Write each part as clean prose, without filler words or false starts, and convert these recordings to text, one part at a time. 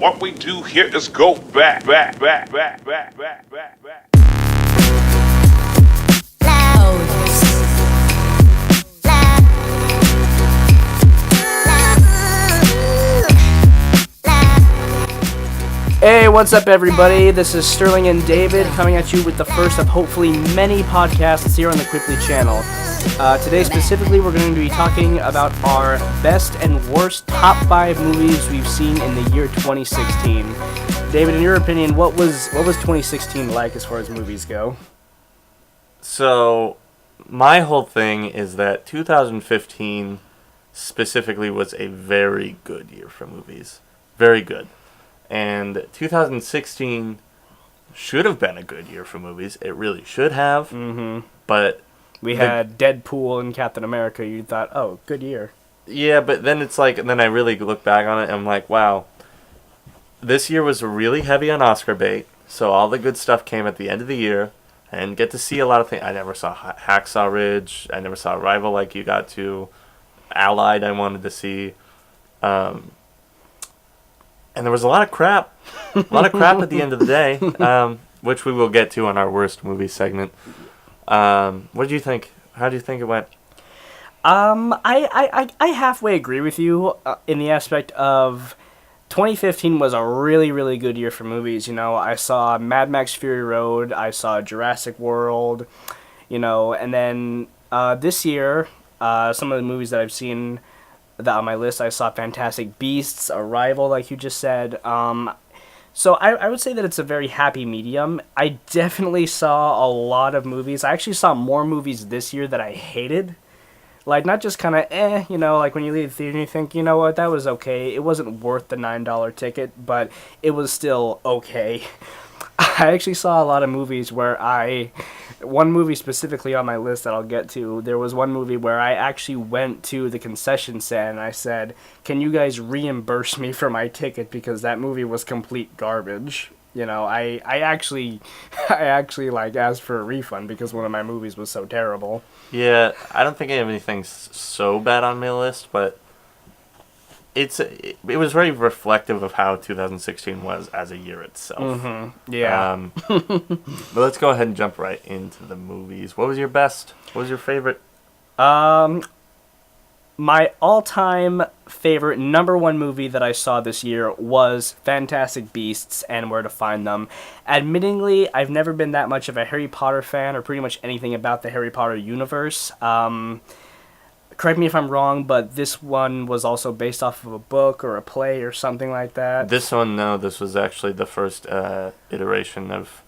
What we do here is go back. Hey, what's up everybody? This is Stirling and David coming at you with the first of hopefully many podcasts here on the Quiply channel. Today specifically we're going to be talking about our best and worst top 5 movies we've seen in the year 2016. David, in your opinion, what was 2016 like as far as movies go? So, my whole thing is that 2015 specifically was a very good year for movies. Very good. And 2016 should have been a good year for movies. It really should have. Mm-hmm. But we had Deadpool and Captain America. You thought, oh, good year. Yeah, but then it's like, and then I really look back on it and I'm like, wow, this year was really heavy on Oscar bait. So all the good stuff came at the end of the year. And get to see a lot of things. I never saw Hacksaw Ridge. I never saw Arrival like you got to. Allied I wanted to see. And there was a lot of crap. A lot of crap at the end of the day, which we will get to on our worst movie segment. What did you think? How do you think it went? I halfway agree with you in the aspect of 2015 was a really, really good year for movies. You know, I saw Mad Max Fury Road, I saw Jurassic World, you know, and then this year, some of the movies that I've seen that on my list, I saw Fantastic Beasts, Arrival, like you just said. So I would say that it's a very happy medium. I definitely saw a lot of movies. I actually saw more movies this year that I hated. Like, not just kind of, you know, like when you leave the theater and you think, you know what, that was okay. It wasn't worth the $9 ticket, but it was still okay. I actually saw a lot of movies where one movie specifically on my list that I'll get to, there was one movie where I actually went to the concession stand and I said, can you guys reimburse me for my ticket because that movie was complete garbage. You know, I actually like asked for a refund because one of my movies was so terrible. Yeah, I don't think I have anything so bad on my list, but it was very reflective of how 2016 was as a year itself. Mm-hmm. Yeah. But let's go ahead and jump right into the movies. What was your best? What was your favorite? My all-time favorite number one movie that I saw this year was Fantastic Beasts and Where to Find Them. Admittingly, I've never been that much of a Harry Potter fan or pretty much anything about the Harry Potter universe. Correct me if I'm wrong, but this one was also based off of a book or a play or something like that. This one, no. This was actually the first iteration of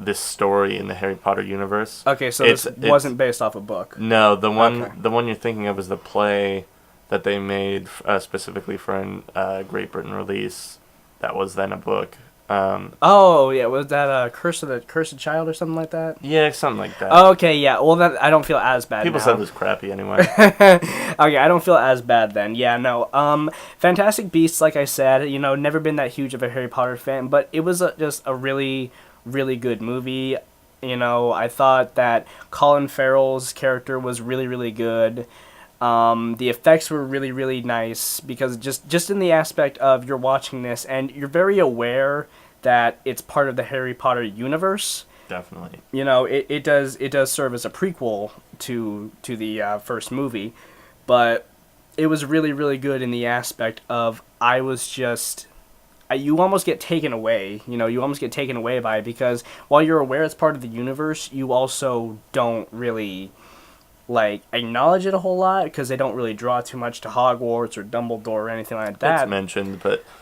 this story in the Harry Potter universe. Okay, so this wasn't based off a book. No, the one you're thinking of is the play that they made specifically for a Great Britain release. That was then a book. Oh yeah, was that Cursed Child or something like that? Yeah, something like that. Oh, okay, yeah. Well, that I don't feel as bad. People now. said it was crappy anyway. Okay, I don't feel as bad then. Yeah, no. Fantastic Beasts, like I said, you know, never been that huge of a Harry Potter fan, but it was just a really, really good movie. You know, I thought that Colin Farrell's character was really, really good. The effects were really, really nice because just in the aspect of you're watching this and you're very aware that it's part of the Harry Potter universe. Definitely. You know, it does serve as a prequel to the first movie, but it was really, really good in the aspect of you almost get taken away. You know, you almost get taken away by it because while you're aware it's part of the universe, you also don't really like acknowledge it a whole lot because they don't really draw too much to Hogwarts or Dumbledore or anything like that.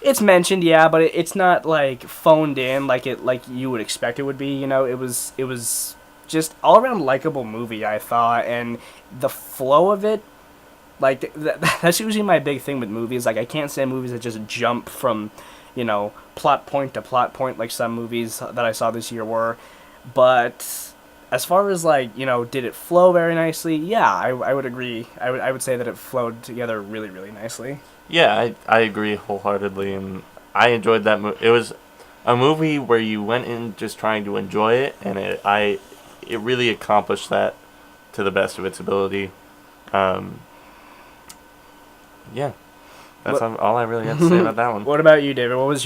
It's mentioned, yeah, but it's not like phoned in like you would expect it would be. You know, it was just all around likable movie, I thought, and the flow of it, like that's usually my big thing with movies. Like I can't stand movies that just jump from, you know, plot point to plot point like some movies that I saw this year were, but as far as, like, you know, did it flow very nicely? Yeah, I would agree. I would say that it flowed together really, really nicely. Yeah, I agree wholeheartedly, and I enjoyed that movie. It was a movie where you went in just trying to enjoy it, and it really accomplished that to the best of its ability. Yeah. That's all I really have to say about that one. What about you, David? What was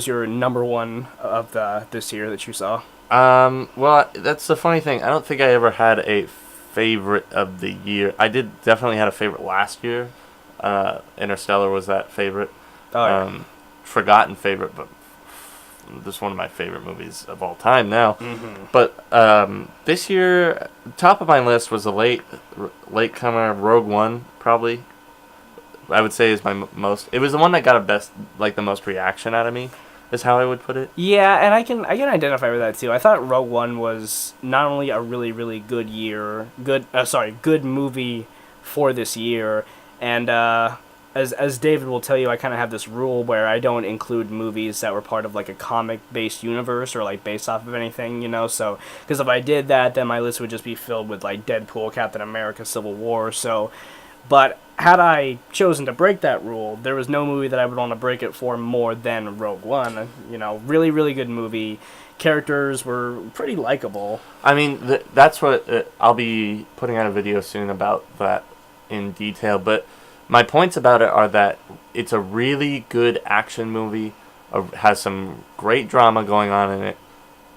your number one of this year that you saw? Well, that's the funny thing. I don't think I ever had a favorite of the year. I did definitely had a favorite last year. Interstellar was that favorite. Oh, yeah. Forgotten favorite, but this is one of my favorite movies of all time now. Mm-hmm. But this year, top of my list was a late comer, Rogue One, probably. I would say is my most. It was the one that got the most reaction out of me. Is how I would put it. Yeah, and I can identify with that too. I thought Rogue One was not only a really really good movie for this year, and as David will tell you, I kind of have this rule where I don't include movies that were part of like a comic based universe or like based off of anything, you know. So because if I did that, then my list would just be filled with like Deadpool, Captain America, Civil War. So, but had I chosen to break that rule, there was no movie that I would want to break it for more than Rogue One. You know, really, really good movie. Characters were pretty likable. I mean, that's what I'll be putting out a video soon about that in detail. But my points about it are that it's a really good action movie. Has some great drama going on in it.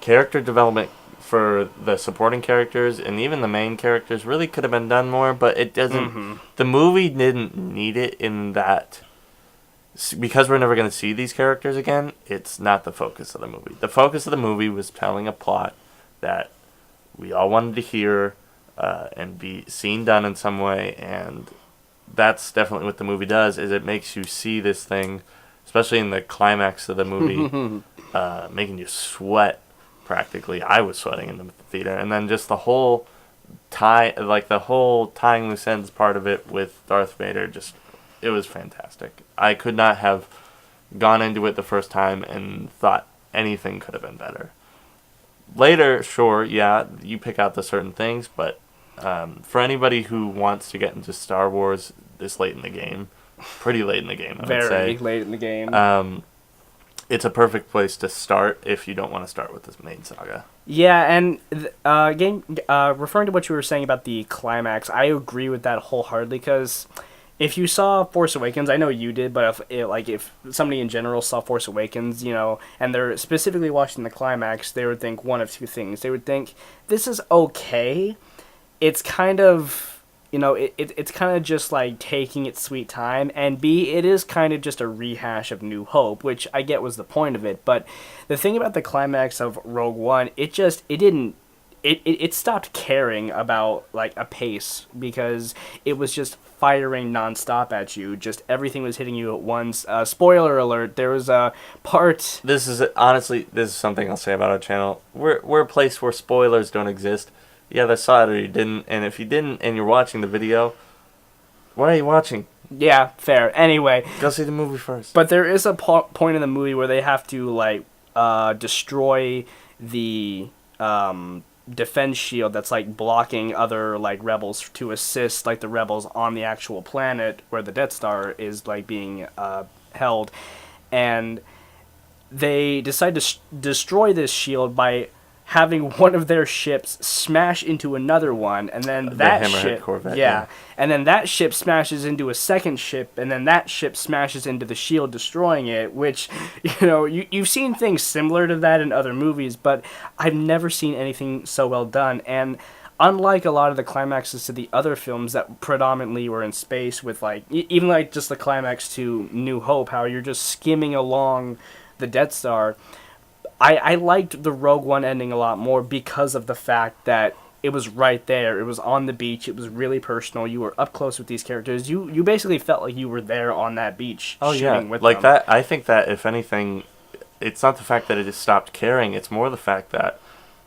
Character development for the supporting characters and even the main characters really could have been done more, but it doesn't. Mm-hmm. The movie didn't need it in that, because we're never going to see these characters again. It's not the focus of the movie. The focus of the movie was telling a plot that we all wanted to hear and be seen done in some way, and that's definitely what the movie does. Is it makes you see this thing, especially in the climax of the movie, making you sweat. Practically, I was sweating in the theater, and then just the whole tying loose ends part of it with Darth Vader, it was fantastic. I could not have gone into it the first time and thought anything could have been better. Later, sure, yeah, you pick out the certain things, but for anybody who wants to get into Star Wars this late in the game, pretty late in the game, I would say. Very late in the game. It's a perfect place to start if you don't want to start with this main saga. Yeah, and referring to what you were saying about the climax, I agree with that wholeheartedly, because if you saw Force Awakens, I know you did, but if somebody in general saw Force Awakens, you know, and they're specifically watching the climax, they would think one of two things. They would think, this is okay. It's kind of... You know, it's kind of just like taking its sweet time, and B, it is kind of just a rehash of New Hope, which I get was the point of it. But the thing about the climax of Rogue One, it stopped caring about like a pace, because it was just firing nonstop at you. Just everything was hitting you at once. Spoiler alert: there was a part. This is something I'll say about our channel. We're a place where spoilers don't exist. You either saw it or you didn't, and if you didn't and you're watching the video, why are you watching? Yeah, fair. Anyway, go see the movie first. But there is a point in the movie where they have to like destroy the defense shield that's like blocking other like rebels to assist like the rebels on the actual planet where the Death Star is like being held, and they decide to destroy this shield by having one of their ships smash into another one, and then that ship, Corvette, yeah, and then that ship smashes into a second ship, and then that ship smashes into the shield, destroying it. Which, you know, you've seen things similar to that in other movies, but I've never seen anything so well done. And unlike a lot of the climaxes to the other films that predominantly were in space, with like even like just the climax to New Hope, how you're just skimming along the Death Star. I liked the Rogue One ending a lot more because of the fact that it was right there. It was on the beach. It was really personal. You were up close with these characters. You basically felt like you were there on that beach shooting with like them. that. I think that, if anything, it's not the fact that it just stopped caring. It's more the fact that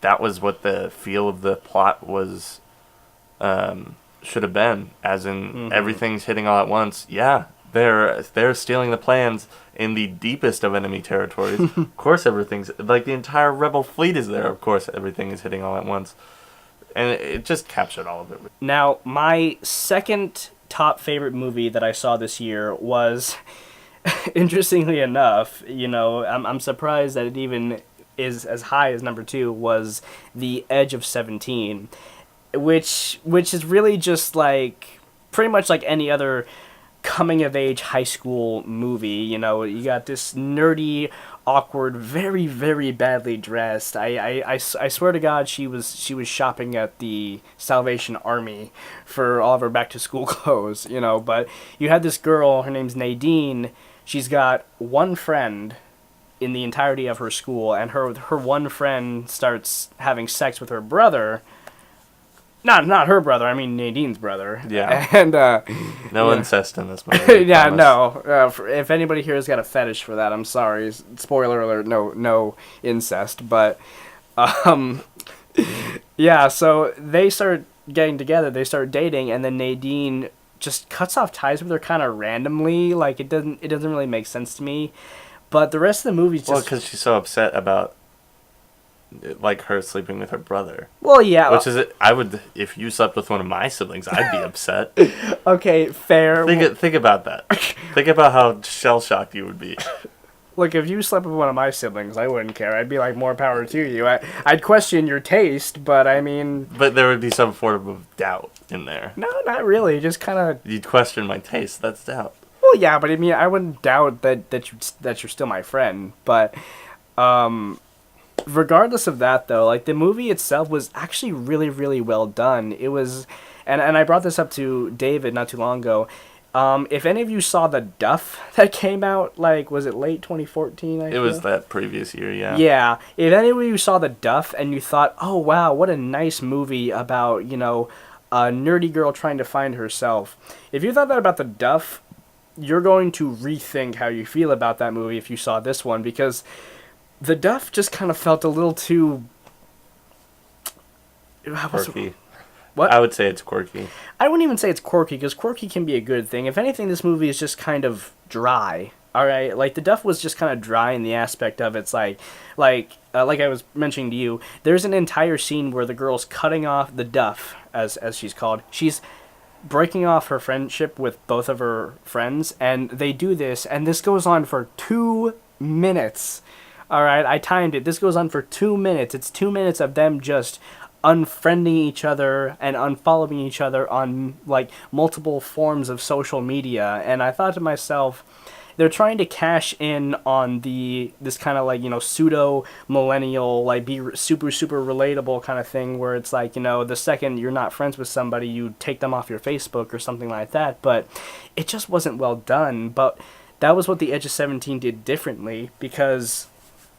that was what the feel of the plot was, should have been, as in everything's hitting all at once. Yeah, they're stealing the plans in the deepest of enemy territories. Of course, everything's like the entire rebel fleet is there. Of course, everything is hitting all at once, and it just captured all of it. Now, my second top favorite movie that I saw this year was, interestingly enough, you know, I'm surprised that it even is as high as number 2, was The Edge of 17, which is really just like pretty much like any other coming of age high school movie. You know, you got this nerdy, awkward, very, very badly dressed. I swear to God, she was shopping at the Salvation Army for all of her back to school clothes, you know. But you had this girl, her name's Nadine. She's got one friend in the entirety of her school, and her one friend starts having sex with her brother. Not her brother, I mean Nadine's brother. Yeah. And no incest in this movie. yeah, no. If anybody here has got a fetish for that, I'm sorry. Spoiler alert, no incest. But, yeah, so they start getting together, they start dating, and then Nadine just cuts off ties with her kind of randomly. Like, it doesn't really make sense to me. But the rest of the movie's just... Well, because she's so upset about, like, her sleeping with her brother. Well, yeah. Which is, if you slept with one of my siblings, I'd be upset. Okay, fair. Think about that. Think about how shell-shocked you would be. Look, if you slept with one of my siblings, I wouldn't care. I'd be like, more power to you. I'd question your taste, but I mean... But there would be some form of doubt in there. No, not really. Just kind of... You'd question my taste. That's doubt. Well, yeah, but I mean, I wouldn't doubt that you're still my friend. But regardless of that, though, like, the movie itself was actually really, really well done. It was... And I brought this up to David not too long ago. If any of you saw The Duff that came out, like, was it late 2014? It was that previous year, yeah. Yeah. If any of you saw The Duff and you thought, oh, wow, what a nice movie about, you know, a nerdy girl trying to find herself. If you thought that about The Duff, you're going to rethink how you feel about that movie if you saw this one, because The Duff just kind of felt a little too... Quirky. What? I would say it's quirky. I wouldn't even say it's quirky, because quirky can be a good thing. If anything, this movie is just kind of dry. All right, like, The Duff was just kind of dry in the aspect of it's like I was mentioning to you, there's an entire scene where the girl's cutting off the Duff, as she's called. She's breaking off her friendship with both of her friends, and they do this, and this goes on for 2 minutes. All right, I timed it. This goes on for 2 minutes. It's 2 minutes of them just unfriending each other and unfollowing each other on, like, multiple forms of social media. And I thought to myself, they're trying to cash in on this kind of, like, you know, pseudo millennial, like, be super relatable kind of thing, where it's like, you know, the second you're not friends with somebody, you take them off your Facebook or something like that. But it just wasn't well done. But that was what The Edge of 17 did differently, because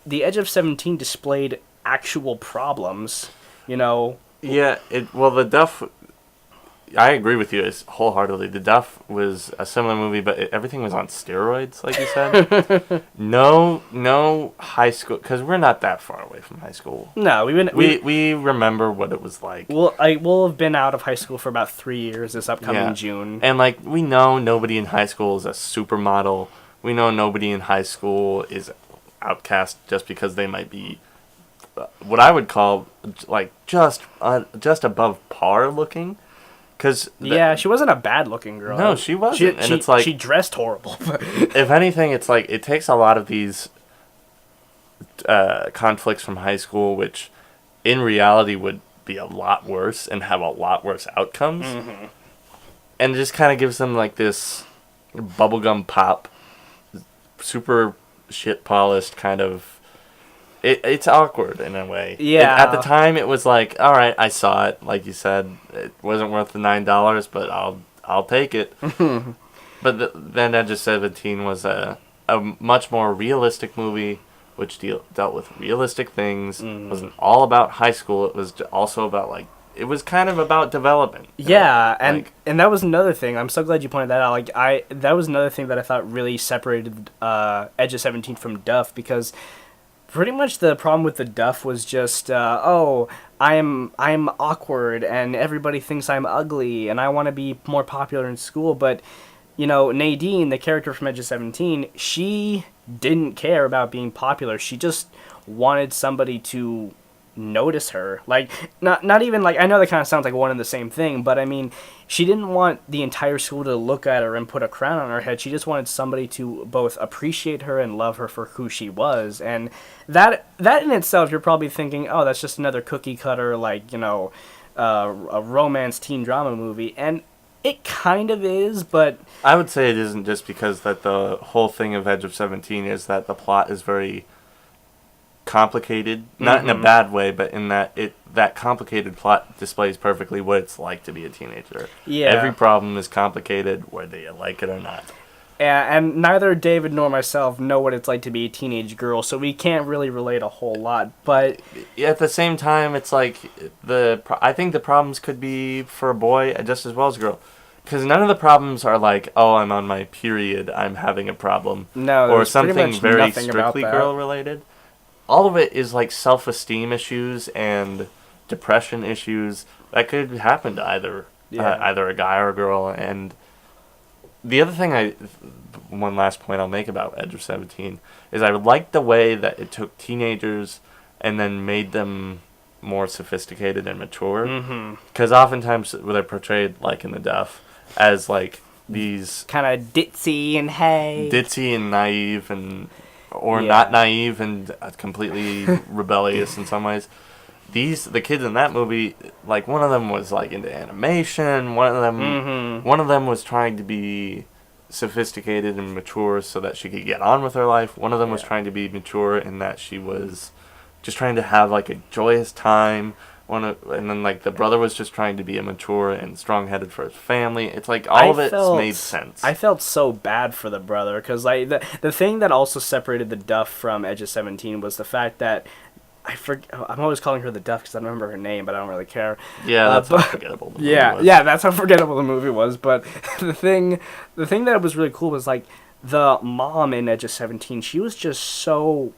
The Edge of 17 displayed actual problems, you know. Yeah, The Duff, I agree with you wholeheartedly. The Duff was a similar movie, but everything was on steroids, like you said. no high school, because we're not that far away from high school. No, we remember what it was like. We'll have been out of high school for about 3 years this upcoming June. And, like, we know nobody in high school is a supermodel. We know nobody in high school is outcast just because they might be what I would call, like, just above par looking. She wasn't a bad-looking girl. No, she wasn't. It's like, she dressed horrible. If anything, it's like it takes a lot of these conflicts from high school, which in reality would be a lot worse and have a lot worse outcomes, and just kind of gives them, like, this bubblegum pop, super shit polished kind of. It's awkward in a way. Yeah. At the time, it was like, all right, I saw it. Like you said, it wasn't worth the $9, but I'll take it. But then Edge of 17 was a much more realistic movie, which dealt with realistic things. It wasn't all about high school. It was also about, like, it was kind of about development. Yeah, and that was another thing. I'm so glad you pointed that out. Like, that was another thing that I thought really separated Edge of 17 from Duff, because pretty much the problem with The Duff was just, I'm awkward and everybody thinks I'm ugly and I want to be more popular in school. But, you know, Nadine, the character from Edge of 17, she didn't care about being popular. She just wanted somebody to notice her. Like, not even, like, I know that kind of sounds like one and the same thing, but I mean, she didn't want the entire school to look at her and put a crown on her head. She just wanted somebody to both appreciate her and love her for who she was. And that in itself, you're probably thinking, oh, that's just another cookie cutter, like, you know, a romance teen drama movie. And It kind of is, but I would say it isn't, just because that the whole thing of Edge of 17 is that the plot is very complicated, not in a bad way, but in that that complicated plot displays perfectly what it's like to be a teenager. Yeah. Every problem is complicated, whether you like it or not. and neither David nor myself know what it's like to be a teenage girl, so we can't really relate a whole lot. But At the same time, it's like I think the problems could be for a boy just as well as a girl. Because none of the problems are like, oh, I'm on my period, I'm having a problem. No, or there's pretty something much very nothing about strictly that. girl-related. All of it is like self-esteem issues and depression issues that could happen to either a guy or a girl. And the other thing one last point I'll make about Edge of 17 is I like the way that it took teenagers and then made them more sophisticated and mature. Because oftentimes they're portrayed, like in the Duff, as like these kind of ditzy and naive or not naive and completely rebellious in some ways. The kids in that movie, like one of them was like into animation, one of them was trying to be sophisticated and mature so that she could get on with her life. One of them was trying to be mature in that she was just trying to have like a joyous time. And then like the brother was just trying to be mature and strong-headed for his family. It's like all of it made sense. I felt so bad for the brother because like the thing that also separated the Duff from Edge of 17 was the fact that I'm always calling her the Duff because I don't remember her name, but I don't really care. Yeah, that's how forgettable the movie was. Yeah, that's how forgettable the movie was. But the thing that was really cool was like the mom in Edge of 17. She was just so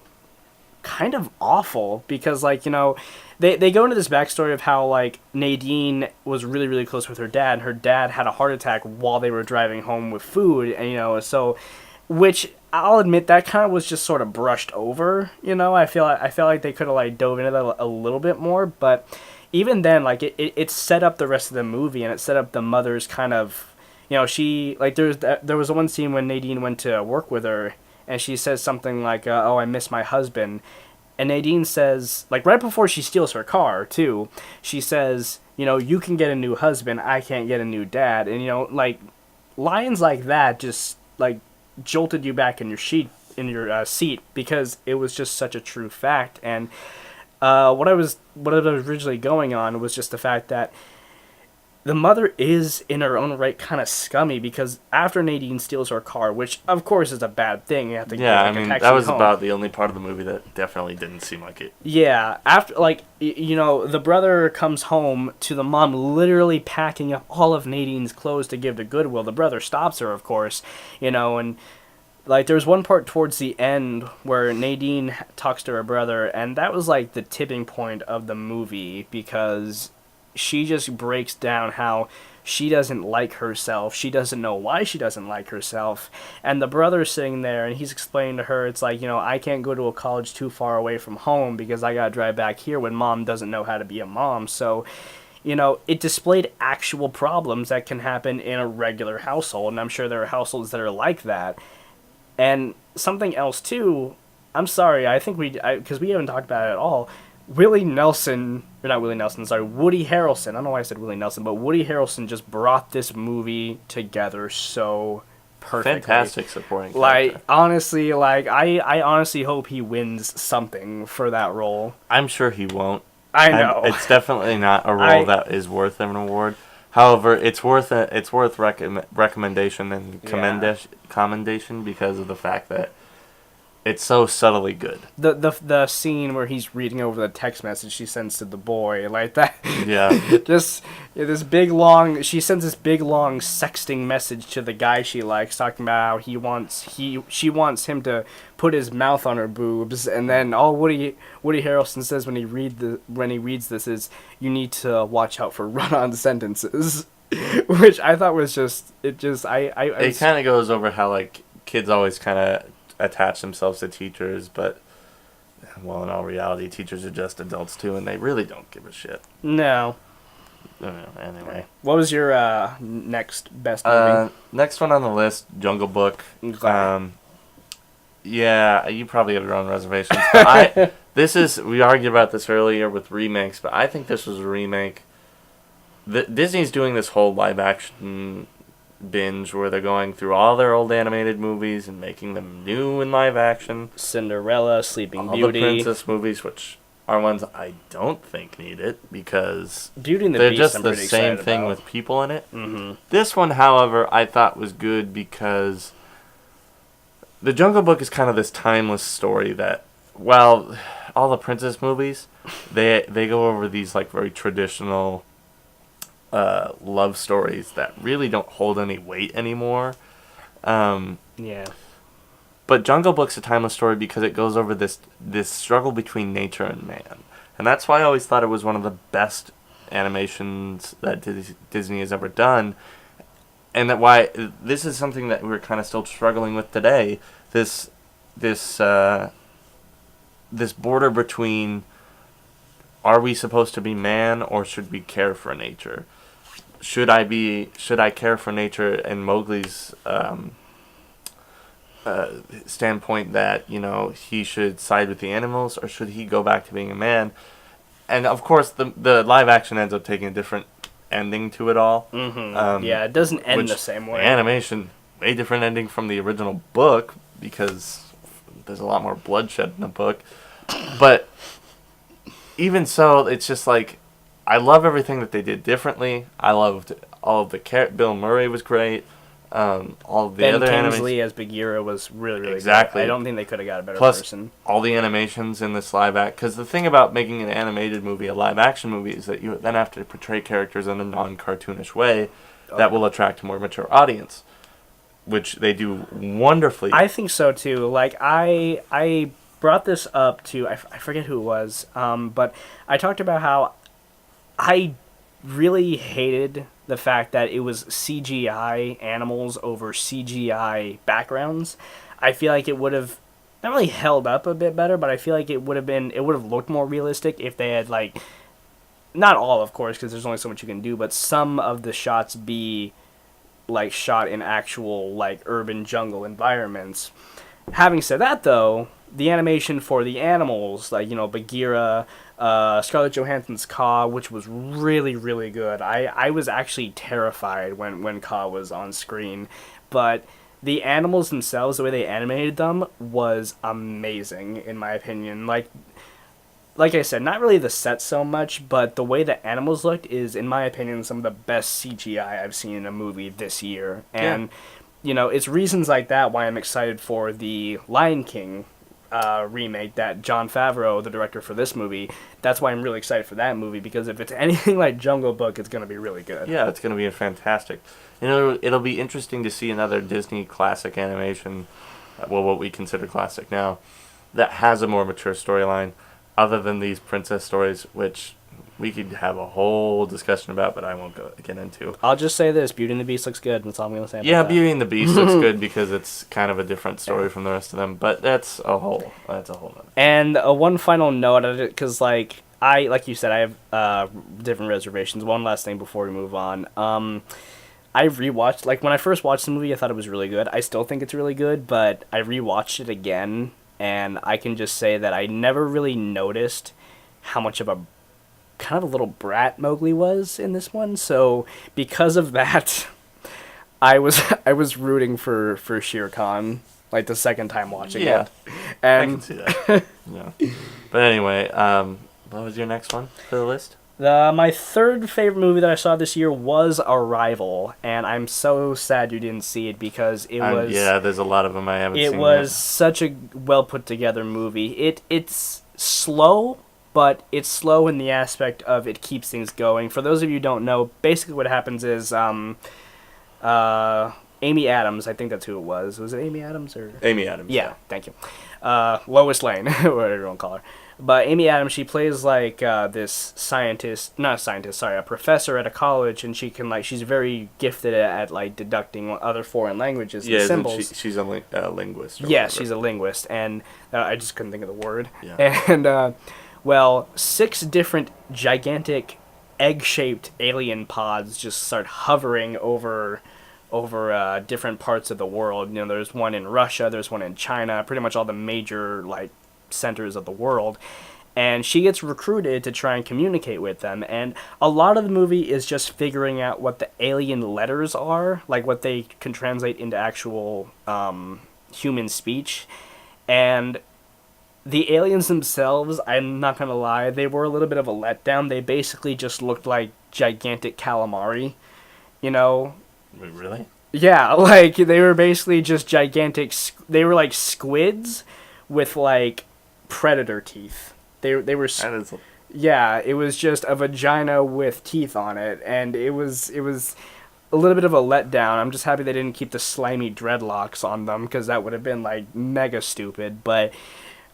kind of awful because like, you know, they go into this backstory of how like Nadine was really, really close with her dad, and her dad had a heart attack while they were driving home with food, and you know, so which I'll admit that kind of was just sort of brushed over, you know. I feel like they could have like dove into that a little bit more, but even then, like it set up the rest of the movie, and it set up the mother's kind of, you know, she like there was one scene when Nadine went to work with her, and she says something like, "Oh, I miss my husband." And Nadine says, like, right before she steals her car, too, she says, you know, you can get a new husband, I can't get a new dad. And, you know, like, lines like that just, like, jolted you back in your seat because it was just such a true fact. And what I was originally going on was just the fact that the mother is, in her own right, kind of scummy because after Nadine steals her car, which of course is a bad thing, you have to yeah, get, I mean, a taxi that was home. about the only part of the movie that definitely didn't seem like it. Yeah, after like you know, the brother comes home to the mom literally packing up all of Nadine's clothes to give to Goodwill. The brother stops her, of course, you know, and like there's one part towards the end where Nadine talks to her brother, and that was like the tipping point of the movie because she just breaks down how she doesn't like herself. She doesn't know why she doesn't like herself. And the brother's sitting there, and he's explaining to her, it's like, you know, I can't go to a college too far away from home because I gotta drive back here when mom doesn't know how to be a mom. So, you know, it displayed actual problems that can happen in a regular household, and I'm sure there are households that are like that. And something else, too, I'm sorry, I think because we haven't talked about it at all, Woody Harrelson, I don't know why I said Willie Nelson, but Woody Harrelson just brought this movie together so perfectly. Fantastic supporting character. Like, honestly, like, I honestly hope he wins something for that role. I'm sure he won't. I know. It's definitely not a role that is worth an award. However, it's worth recommendation and commendation because of the fact that it's so subtly good. The scene where he's reading over the text message she sends to the boy, like that. Yeah. Just this big long. She sends this big long sexting message to the guy she likes, talking about how she wants him to put his mouth on her boobs, and then all Woody Harrelson says when he reads this is, "You need to watch out for run-on sentences," which I thought was just it kind of goes over how like kids always kind of attach themselves to teachers, but well, in all reality, teachers are just adults too, and they really don't give a shit. No. Anyway, what was your next best movie? Next one on the list, Jungle Book. Okay. Yeah, you probably have your own reservations. But we argued about this earlier with remakes, but I think this was a remake Disney's doing this whole live action binge where they're going through all their old animated movies and making them new in live action. Cinderella, Sleeping All Beauty. the princess movies, which are ones I don't think need it because Beauty and the they're Beast, just I'm the pretty same excited thing about. with people in it. Mm-hmm. This one, however, I thought was good because The Jungle Book is kind of this timeless story that, well, all the princess movies, they go over these like very traditional love stories that really don't hold any weight anymore. Yeah. But Jungle Book's a timeless story because it goes over this struggle between nature and man. And that's why I always thought it was one of the best animations that Disney has ever done. And that why this is something that we're kind of still struggling with today. This border between, are we supposed to be man or should we care for nature? Should I care for nature in Mowgli's standpoint that, you know, he should side with the animals, or should he go back to being a man? And of course the live action ends up taking a different ending to it all. Mm-hmm. Yeah, it doesn't end the same way. Animation, way different ending from the original book because there's a lot more bloodshed in the book. But even so, it's just like, I love everything that they did differently. I loved all of the Bill Murray was great. All of the Ben other Kingsley as Bagheera was really, really Exactly. good. I don't think they could have got a better Plus, person. all the animations in this live act. Because the thing about making an animated movie a live action movie is that you then have to portray characters in a non-cartoonish way that will attract a more mature audience, which they do wonderfully. I think so too. Like I brought this up to I forget who it was, but I talked about how I really hated the fact that it was CGI animals over CGI backgrounds. I feel like it would have not really held up a bit better, but I feel like it would have looked more realistic if they had, like, not all, of course, because there's only so much you can do, but some of the shots be like shot in actual like urban jungle environments. Having said that, though, the animation for the animals, like, you know, Bagheera, Scarlett Johansson's Kaa, which was really, really good. I was actually terrified when Kaa was on screen, but the animals themselves, the way they animated them, was amazing, in my opinion. Like I said, not really the set so much, but the way the animals looked is, in my opinion, some of the best CGI I've seen in a movie this year. And, you know, it's reasons like that why I'm excited for the Lion King remake that Jon Favreau, the director for this movie, that's why I'm really excited for that movie, because if it's anything like Jungle Book, it's going to be really good. Yeah, it's going to be fantastic. You know, it'll be interesting to see another Disney classic animation, well, what we consider classic now, that has a more mature storyline, other than these princess stories, which we could have a whole discussion about, but I won't get into. I'll just say this, Beauty and the Beast looks good, that's all I'm going to say about Yeah, that. Beauty and the Beast looks good because it's kind of a different story from the rest of them, but that's a whole nother. And one final note, because like you said, I have different reservations. One last thing before we move on. I rewatched, like, when I first watched the movie, I thought it was really good. I still think it's really good, but I rewatched it again, and I can just say that I never really noticed how much of a kind of a little brat Mowgli was in this one. So because of that, I was rooting for Shere Khan, like, the second time watching it. And I can see that. Yeah. But anyway, what was your next one for the list? my third favorite movie that I saw this year was Arrival, and I'm so sad you didn't see it because it was... Yeah, there's a lot of them I haven't seen It was yet. such a well put together movie. It's slow, but it's slow in the aspect of it keeps things going. For those of you who don't know, basically what happens is Amy Adams, I think that's who it was. Was it Amy Adams or Amy Adams. Yeah, thank you. Lois Lane, whatever you want to call her. But Amy Adams, she plays like this a professor at a college, and she can, like, she's very gifted at like deducting other foreign languages and symbols. She's a linguist. Yeah, she's a linguist, and I just couldn't think of the word. Yeah. And, 6 different gigantic egg-shaped alien pods just start hovering over different parts of the world. You know, there's one in Russia, there's one in China, pretty much all the major, like, centers of the world. and she gets recruited to try and communicate with them. And a lot of the movie is just figuring out what the alien letters are, like what they can translate into actual human speech. And the aliens themselves, I'm not gonna lie, they were a little bit of a letdown. They basically just looked like gigantic calamari, you know? Wait, really? Yeah, like, they were basically just gigantic, they were like squids with, like, predator teeth. They were, That is... yeah, it was just a vagina with teeth on it, and it was a little bit of a letdown. I'm just happy they didn't keep the slimy dreadlocks on them, because that would have been, like, mega stupid, but...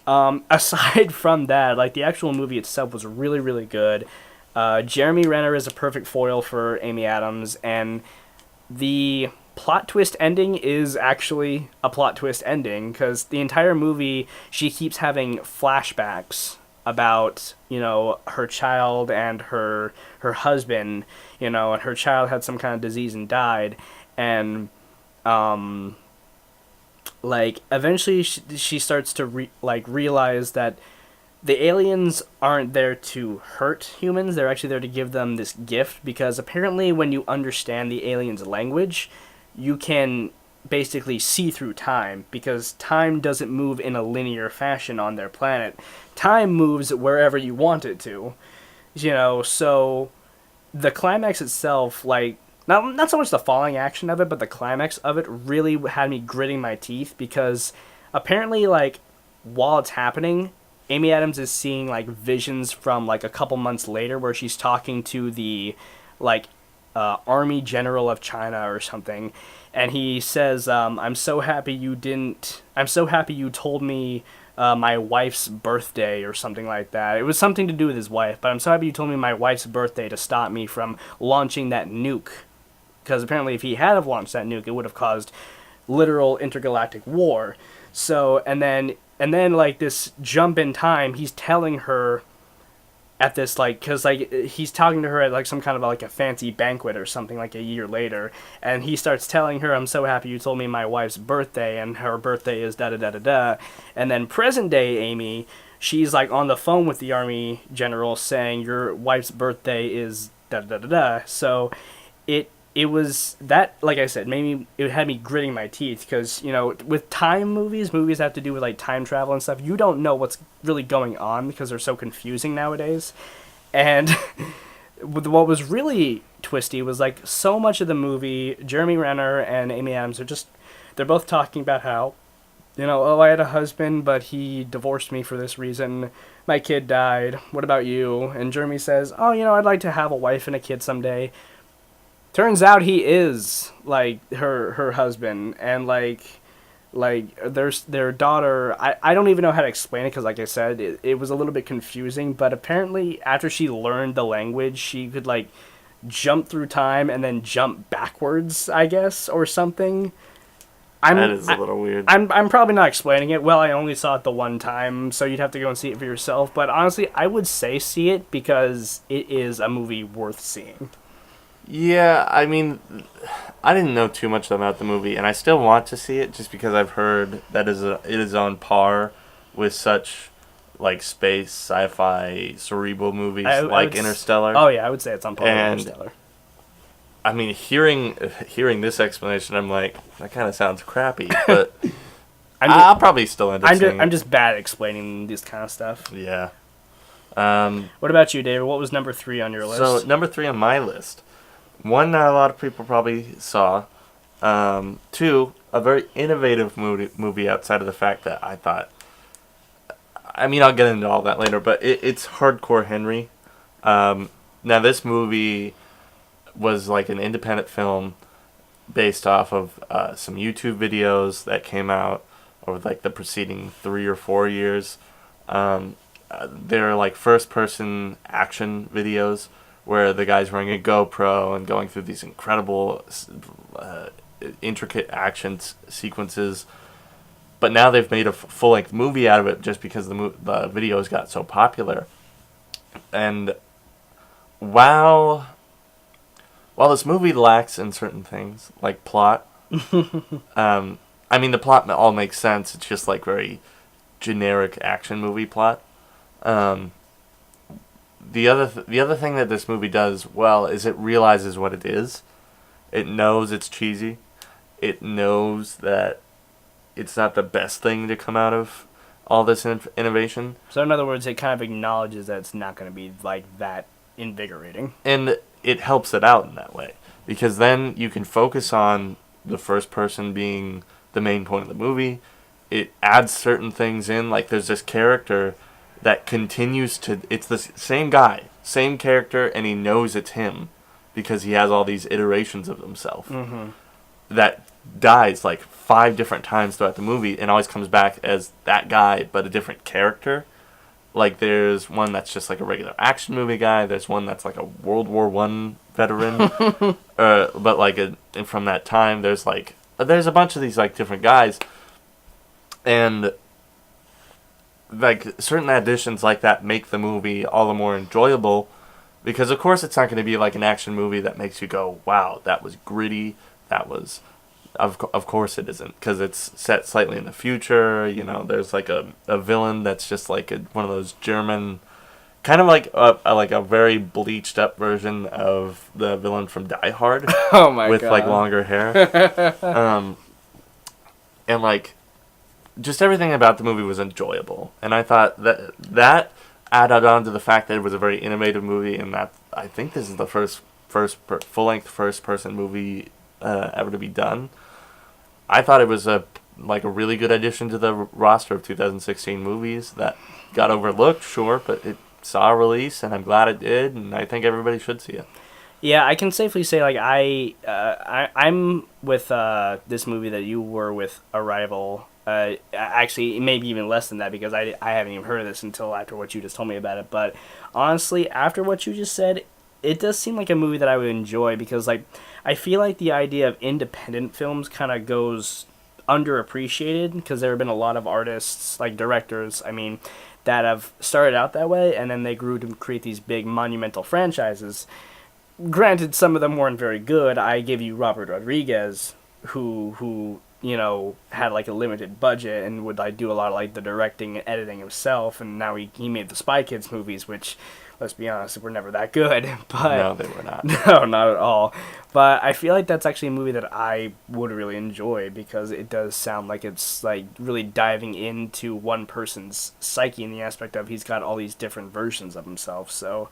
aside from that, like, the actual movie itself was really, really good. Jeremy Renner is a perfect foil for Amy Adams, and the plot twist ending is actually a plot twist ending, because the entire movie, she keeps having flashbacks about, you know, her child and her husband, you know, and her child had some kind of disease and died, and, like, eventually she starts to realize that the aliens aren't there to hurt humans. They're actually there to give them this gift, because apparently when you understand the aliens' language, you can basically see through time, because time doesn't move in a linear fashion on their planet. Time moves wherever you want it to, you know. So the climax itself, like, not so much the falling action of it, but the climax of it really had me gritting my teeth, because apparently, like, while it's happening, Amy Adams is seeing, like, visions from, like, a couple months later where she's talking to the, like, Army General of China or something, and he says, I'm so happy you told me my wife's birthday or something like that. It was something to do with his wife, but I'm so happy you told me my wife's birthday to stop me from launching that nuke. Because apparently if he had have launched that nuke, it would have caused literal intergalactic war. So, and then like, this jump in time, he's telling her at this, like, because, like, he's talking to her at, like, some kind of, like, a fancy banquet or something, like, a year later, and he starts telling her, I'm so happy you told me my wife's birthday, and her birthday is da-da-da-da-da, and then present-day Amy, she's, like, on the phone with the Army General saying, your wife's birthday is da-da-da-da-da, so it was that, like I said, it had me gritting my teeth, because, you know, with time movies have to do with, like, time travel and stuff. You don't know what's really going on because they're so confusing nowadays. And what was really twisty was, like, so much of the movie, Jeremy Renner and Amy Adams they're both talking about how, you know, oh, I had a husband, but he divorced me for this reason. My kid died. What about you? And Jeremy says, oh, you know, I'd like to have a wife and a kid someday. Turns out he is, like, her husband, and, like their daughter, I don't even know how to explain it, because, like I said, it was a little bit confusing, but apparently after she learned the language, she could, like, jump through time and then jump backwards, I guess, or something. That is a little weird. I'm probably not explaining it well. I only saw it the one time, so you'd have to go and see it for yourself, but honestly, I would say see it, because it is a movie worth seeing. Yeah, I mean, I didn't know too much about the movie, and I still want to see it just because I've heard that it is on par with such, like, space, sci-fi, cerebral movies like Interstellar. Oh yeah, I would say it's on par with Interstellar. I mean, hearing this explanation, I'm like, that kind of sounds crappy, but I'll probably still end up seeing it. I'm just bad at explaining this kind of stuff. Yeah. What about you, David? What was number 3 on your list? So, number 3 on my list. 1, not a lot of people probably saw. 2, a very innovative movie outside of the fact that I thought... I mean, I'll get into all that later, but it's Hardcore Henry. Now, this movie was like an independent film based off of some YouTube videos that came out over like the preceding 3 or 4 years. They're like first-person action videos where the guy's wearing a GoPro and going through these incredible, intricate action sequences. But now they've made a full-length movie out of it just because the videos got so popular. And while this movie lacks in certain things, like plot, I mean, the plot all makes sense. It's just like very generic action movie plot. The other thing that this movie does well is it realizes what it is. It knows it's cheesy. It knows that it's not the best thing to come out of all this innovation. So in other words, it kind of acknowledges that it's not going to be like that invigorating. And it helps it out in that way. Because then you can focus on the first person being the main point of the movie. It adds certain things in. Like there's this character that continues to... It's the same guy, same character, and he knows it's him. Because he has all these iterations of himself. Mm-hmm. That dies like 5 different times throughout the movie and always comes back as that guy, but a different character. Like there's one that's just like a regular action movie guy. There's one that's like a World War I veteran. But like from that time, there's a bunch of these like different guys. And like certain additions like that make the movie all the more enjoyable. Because of course it's not going to be like an action movie that makes you go, wow, that was gritty. That was... Of course it isn't, because it's set slightly in the future. You know, there's like a villain that's just like one of those German, kind of like a very bleached up version of the villain from Die Hard. Oh my god! With like longer hair, and like just everything about the movie was enjoyable. And I thought that added on to the fact that it was a very innovative movie, and that I think this is the first full length first person movie ever to be done. I thought it was a really good addition to the roster of 2016 movies that got overlooked, sure, but it saw a release, and I'm glad it did, and I think everybody should see it. Yeah, I can safely say like I'm with this movie that you were with Arrival. Actually, maybe even less than that, because I haven't even heard of this until after what you just told me about it. But honestly, after what you just said, it does seem like a movie that I would enjoy, because like I feel like the idea of independent films kind of goes underappreciated, because there have been a lot of artists, like directors, I mean, that have started out that way, and then they grew to create these big monumental franchises. Granted, some of them weren't very good. I give you Robert Rodriguez, who you know, had like a limited budget and would like do a lot of like the directing and editing himself, and now he made the Spy Kids movies, which, let's be honest, were never that good. But no, they were not. No, not at all. But I feel like that's actually a movie that I would really enjoy, because it does sound like it's like really diving into one person's psyche in the aspect of he's got all these different versions of himself. So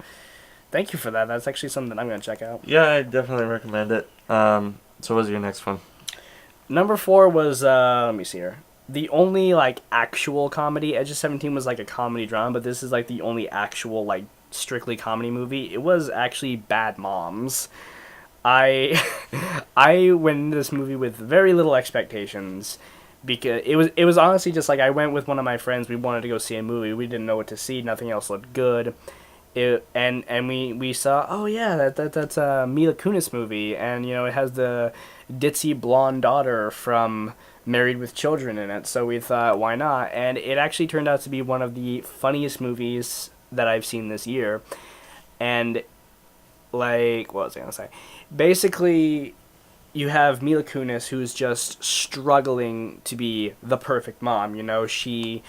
thank you for that. That's actually something that I'm going to check out. Yeah, I definitely recommend it. So what's your next one? Number 4 was, let me see here. The only, like, actual comedy. Edge of 17 was, like, a comedy drama, but this is, like, the only actual, like, strictly comedy movie. It was actually Bad Moms. I went into this movie with very little expectations, because it was honestly just, like, I went with one of my friends. We wanted to go see a movie. We didn't know what to see. Nothing else looked good. And we saw, oh yeah, that's a Mila Kunis movie, and you know, it has the ditzy blonde daughter from Married with Children in it, so we thought, why not? And it actually turned out to be one of the funniest movies that I've seen this year. And like, what was I gonna say? Basically, you have Mila Kunis, who's just struggling to be the perfect mom. You know, she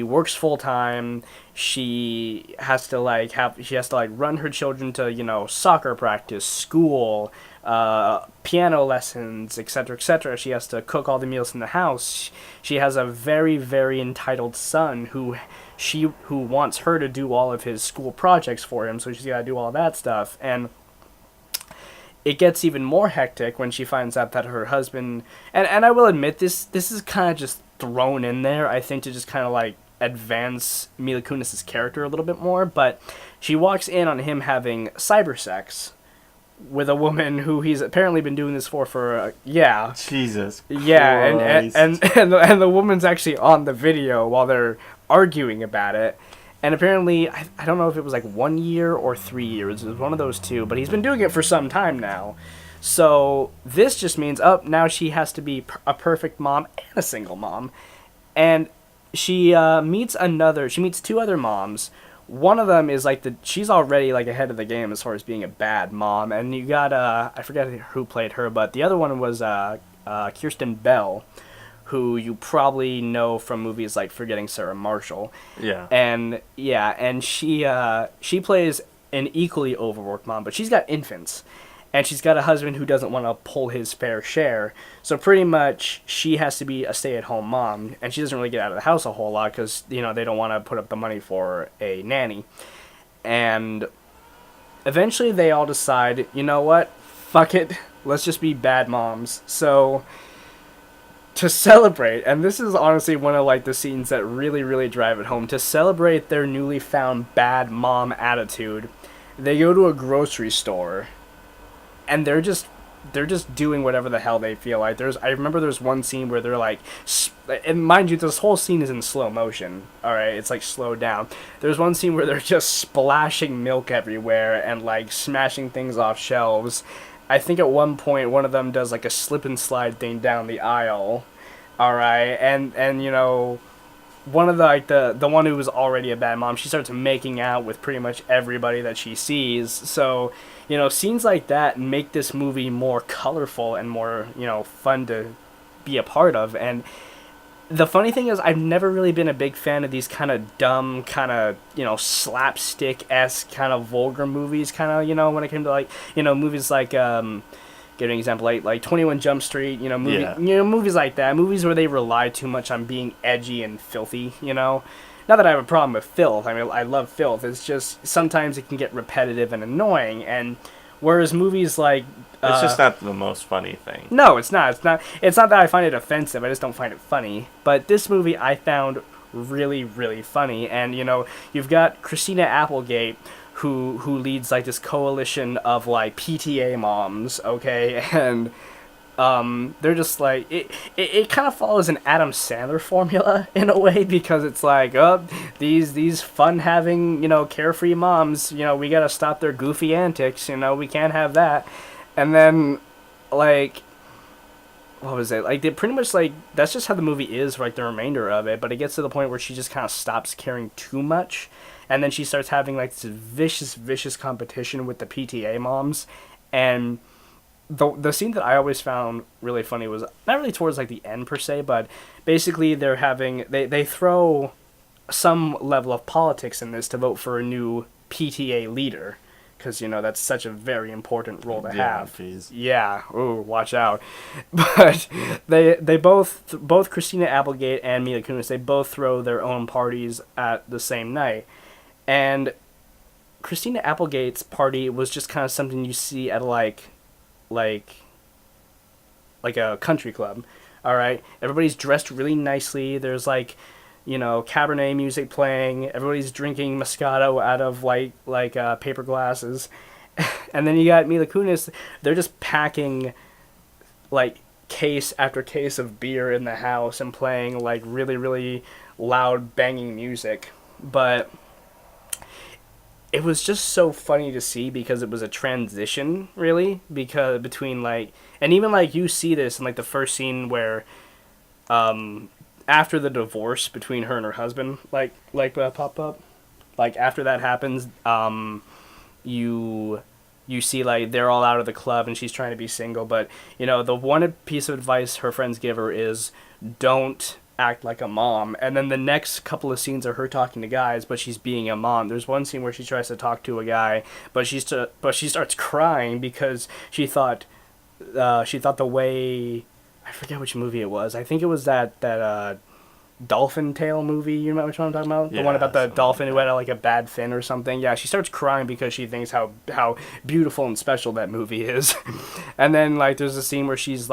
works full time. She has to run her children to, you know, soccer practice, school, piano lessons, etc., etc. She has to cook all the meals in the house. She has a very, very entitled son who wants her to do all of his school projects for him. So she's got to do all that stuff. And it gets even more hectic when she finds out that her husband... And I will admit, this is kind of just thrown in there, I think, to just kind of, like, advance Mila Kunis' character a little bit more. But she walks in on him having cyber sex with a woman who he's apparently been doing this for yeah. Jesus Yeah, Christ. and the woman's actually on the video while they're arguing about it. And apparently, I don't know if it was like 1 year or 3 years. It was one of those two. But he's been doing it for some time now. So this just means, now she has to be a perfect mom and a single mom. And she meets two other moms. One of them is like she's already like ahead of the game as far as being a bad mom. And you got, I forget who played her, but the other one was Kirsten Bell, who you probably know from movies like Forgetting Sarah Marshall. Yeah. And she plays an equally overworked mom, but she's got infants. And she's got a husband who doesn't want to pull his fair share. So pretty much she has to be a stay-at-home mom, and she doesn't really get out of the house a whole lot because, they don't want to put up the money for a nanny. And eventually they all decide, you know what? Fuck it. Let's just be bad moms. So to celebrate, and this is honestly one of the scenes that really, really drive it home, to celebrate their newly found bad mom attitude, they go to a grocery store. And they're just doing whatever the hell they feel like. I remember there's one scene where they're and mind you, this whole scene is in slow motion. All right, it's slowed down. There's one scene where they're just splashing milk everywhere and smashing things off shelves. I think at one point one of them does a slip and slide thing down the aisle. All right, and one of the one who was already a bad mom, she starts making out with pretty much everybody that she sees. So, scenes like that make this movie more colorful and more, fun to be a part of. And the funny thing is, I've never really been a big fan of these kind of dumb, kind of, slapstick-esque, kind of vulgar movies, kind of, when it came to, movies give an example, like 21 Jump Street, movies like that, movies where they rely too much on being edgy and filthy, Not that I have a problem with filth. I mean, I love filth. It's just sometimes it can get repetitive and annoying. And whereas movies like it's just not the most funny thing. No, it's not. It's not that I find it offensive. I just don't find it funny. But this movie I found really, really funny. And you've got Christina Applegate, who leads this coalition of PTA moms, okay, and they're just it kind of follows an Adam Sandler formula in a way, because it's these fun having carefree moms, we gotta stop their goofy antics, we can't have that. And then what was it, they pretty much that's just how the movie is for the remainder of it, but it gets to the point where she just kind of stops caring too much. And then she starts having this vicious competition with the PTA moms. And the scene that I always found really funny was not really towards the end per se, but basically they throw some level of politics in this to vote for a new PTA leader. Because, that's such a very important role to have. Geez. Yeah, ooh, watch out. But they both Christina Applegate and Mila Kunis, they both throw their own parties at the same night. And Christina Applegate's party was just kind of something you see at like a country club. All right, everybody's dressed really nicely. There's Cabernet music playing. Everybody's drinking Moscato out of paper glasses. And then you got Mila Kunis. They're just packing case after case of beer in the house and playing really, really loud banging music. But it was just so funny to see, because it was a transition, really, between and even you see this in the first scene where after the divorce between her and her husband pop up, after that happens, you see they're all out of the club and she's trying to be single, but the one piece of advice her friends give her is don't act like a mom. And then the next couple of scenes are her talking to guys, but she's being a mom. There's one scene where she tries to talk to a guy, but she starts crying because she thought the way, I forget which movie it was. I think it was that Dolphin Tale movie. You know which one I'm talking about? Yeah, the one about the dolphin who had a bad fin or something. Yeah, she starts crying because she thinks how beautiful and special that movie is. And then there's a scene where she's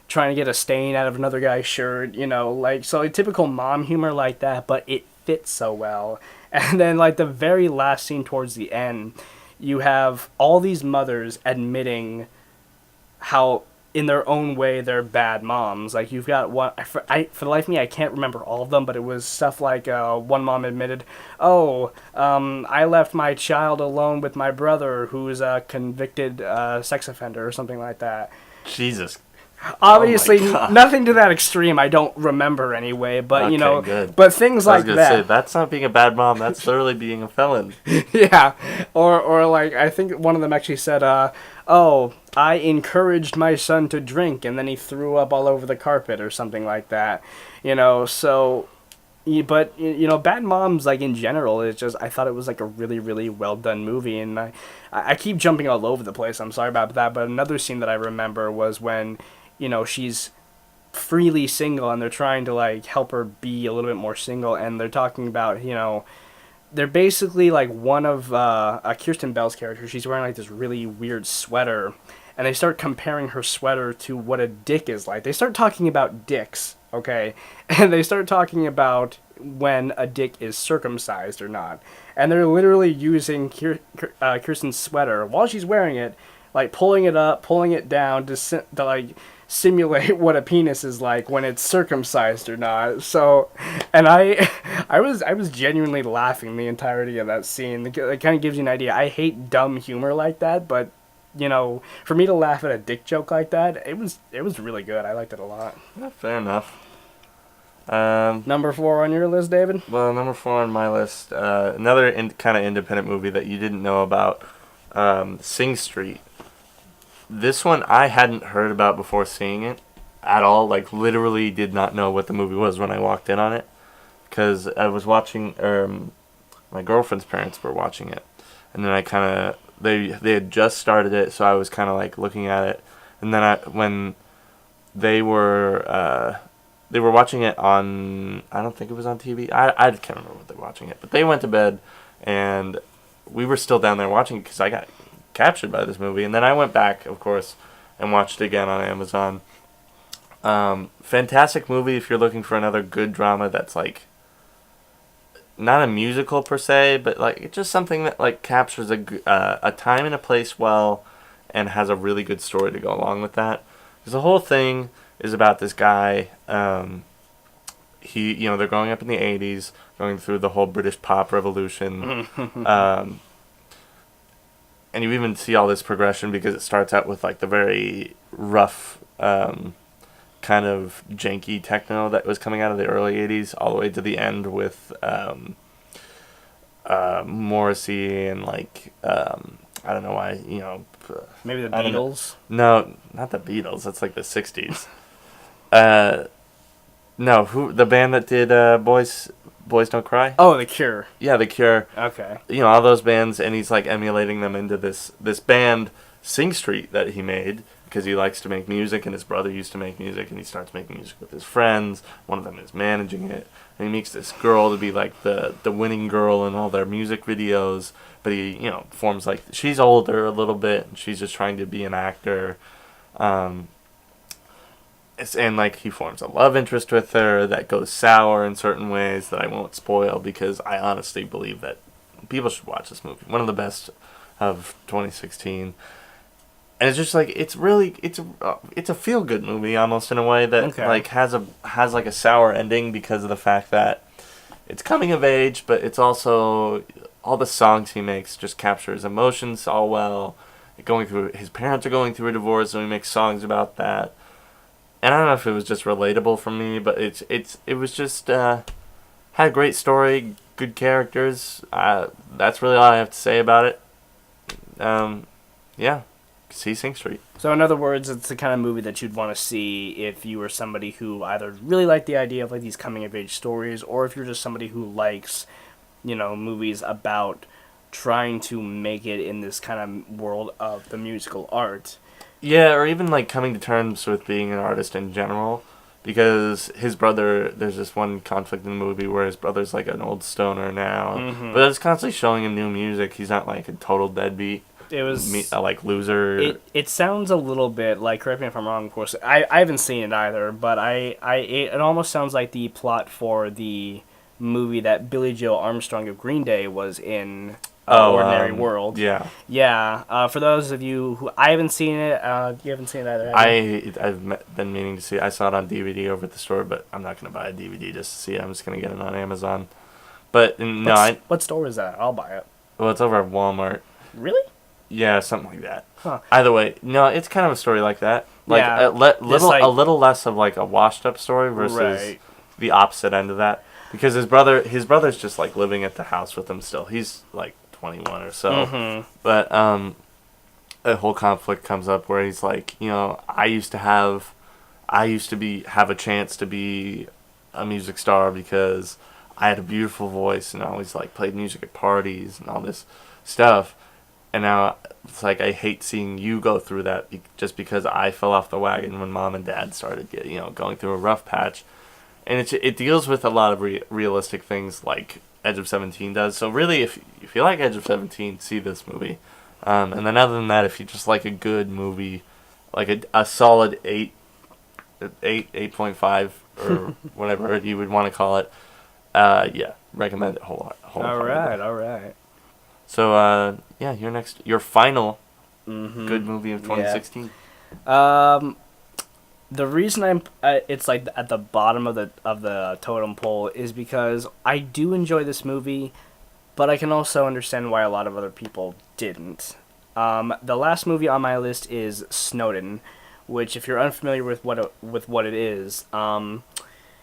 trying to get a stain out of another guy's shirt, so typical mom humor like that, but it fits so well. And then the very last scene towards the end, you have all these mothers admitting how in their own way they're bad moms. You've got one, for the life of me I can't remember all of them, but it was stuff one mom admitted, I left my child alone with my brother who's a convicted sex offender or something like that. Jesus. Obviously, God. nothing to that extreme. I don't remember anyway, but you Okay, know, good. but things I was like gonna that. say that's not being a bad mom. That's literally being a felon. Yeah, or like I think one of them actually said, "Oh, I encouraged my son to drink, and then he threw up all over the carpet or something like that." You know, so. But you know, Bad Moms, like in general, is just I thought it was like a really really well done movie, and I keep jumping all over the place. I'm sorry about that, but another scene that I remember was when, you know, she's freely single and they're trying to like help her be a little bit more single, and they're talking about, you know, they're basically like one of Kirsten Bell's character. She's wearing like this really weird sweater, and they start comparing her sweater to what a dick is like. They start talking about dicks, okay, and they start talking about when a dick is circumcised or not, and they're literally using Kirsten's sweater while she's wearing it, like pulling it up, pulling it down to like simulate what a penis is like when it's circumcised or not. So, and I was genuinely laughing the entirety of that scene. It kind of gives you an idea. I hate dumb humor like that, but you know, for me to laugh at a dick joke like that, it was really good. I liked it a lot. Yeah, fair enough. Number 4 on your list, David? Well, number 4 on my list, another kind of independent movie that you didn't know about, Sing Street. This one I hadn't heard about before seeing it at all. Like, literally did not know what the movie was when I walked in on it. Because I was watching, my girlfriend's parents were watching it. And then I kind of, they had just started it, so I was kind of like looking at it. And then when they were watching it on, I don't think it was on TV. I can't remember what they were watching it. But they went to bed, and we were still down there watching it because I got captured by this movie. And then I went back, of course, and watched it again on Amazon. Fantastic movie if you're looking for another good drama that's like not a musical per se, but like just something that like captures a time and a place well and has a really good story to go along with that. Because the whole thing is about this guy. They're growing up in the 80s, going through the whole British pop revolution. And you even see all this progression because it starts out with like the very rough kind of janky techno that was coming out of the early 80s all the way to the end with Morrissey and like I don't know why, you know, maybe the Beatles. No, not the Beatles. That's like the 60s. No, who the band that did Boys Don't Cry? Oh, The Cure. Yeah, The Cure. Okay. You know, all those bands, and he's like emulating them into this band, Sing Street, that he made because he likes to make music, and his brother used to make music, and he starts making music with his friends. One of them is managing it, and he makes this girl to be like the winning girl in all their music videos. But he, you know, forms like she's older a little bit, and she's just trying to be an actor. And like he forms a love interest with her that goes sour in certain ways that I won't spoil because I honestly believe that people should watch this movie. One of the best of 2016. And it's just like it's a feel good movie almost in a way that like has like a sour ending because of the fact that it's coming of age, but it's also all the songs he makes just capture his emotions all well. His parents are going through a divorce, so he makes songs about that. And I don't know if it was just relatable for me, but it was just had a great story, good characters. That's really all I have to say about it. Yeah. See Sing Street. So in other words, it's the kind of movie that you'd want to see if you were somebody who either really liked the idea of like these coming of age stories, or if you're just somebody who likes, you know, movies about trying to make it in this kind of world of the musical art. Yeah, or even like coming to terms with being an artist in general, because his brother, there's this one conflict in the movie where his brother's like an old stoner now, but it's constantly showing him new music. He's not like a total deadbeat. It was like loser. It sounds a little bit like, correct me if I'm wrong, of course. I haven't seen it either, but it almost sounds like the plot for the movie that Billy Joe Armstrong of Green Day was in. Ordinary World. Yeah. Yeah. For those of you who I haven't seen it, you haven't seen it either. I've been meaning to see it. I saw it on DVD over at the store, but I'm not gonna buy a DVD just to see it. I'm just gonna get it on Amazon. But no, what store is that? I'll buy it. Well, it's over at Walmart. Really? Yeah, something like that. Huh. Either way, no, it's kind of a story like that. Like Yeah, a little less of like a washed up story versus Right. the opposite end of that. Because his brother's just like living at the house with him still. He's like 21 or so. Mm-hmm. But a whole conflict comes up where he's like, I used to have a chance to be a music star because I had a beautiful voice and I always like played music at parties and all this stuff. And now it's like I hate seeing you go through that just because I fell off the wagon when mom and dad started going through a rough patch. And it deals with a lot of realistic things like Edge of 17 does. So really, if you like Edge of 17, see this movie. And then other than that, if you just like a good movie, like a solid 8.5 or whatever you would want to call it, yeah, recommend it wholeheartedly. All right. So your final Mm-hmm. good movie of 2016. The reason it's like at the bottom of the totem pole is because I do enjoy this movie, but I can also understand why a lot of other people didn't. The last movie on my list is Snowden, which, if you're unfamiliar with what it is,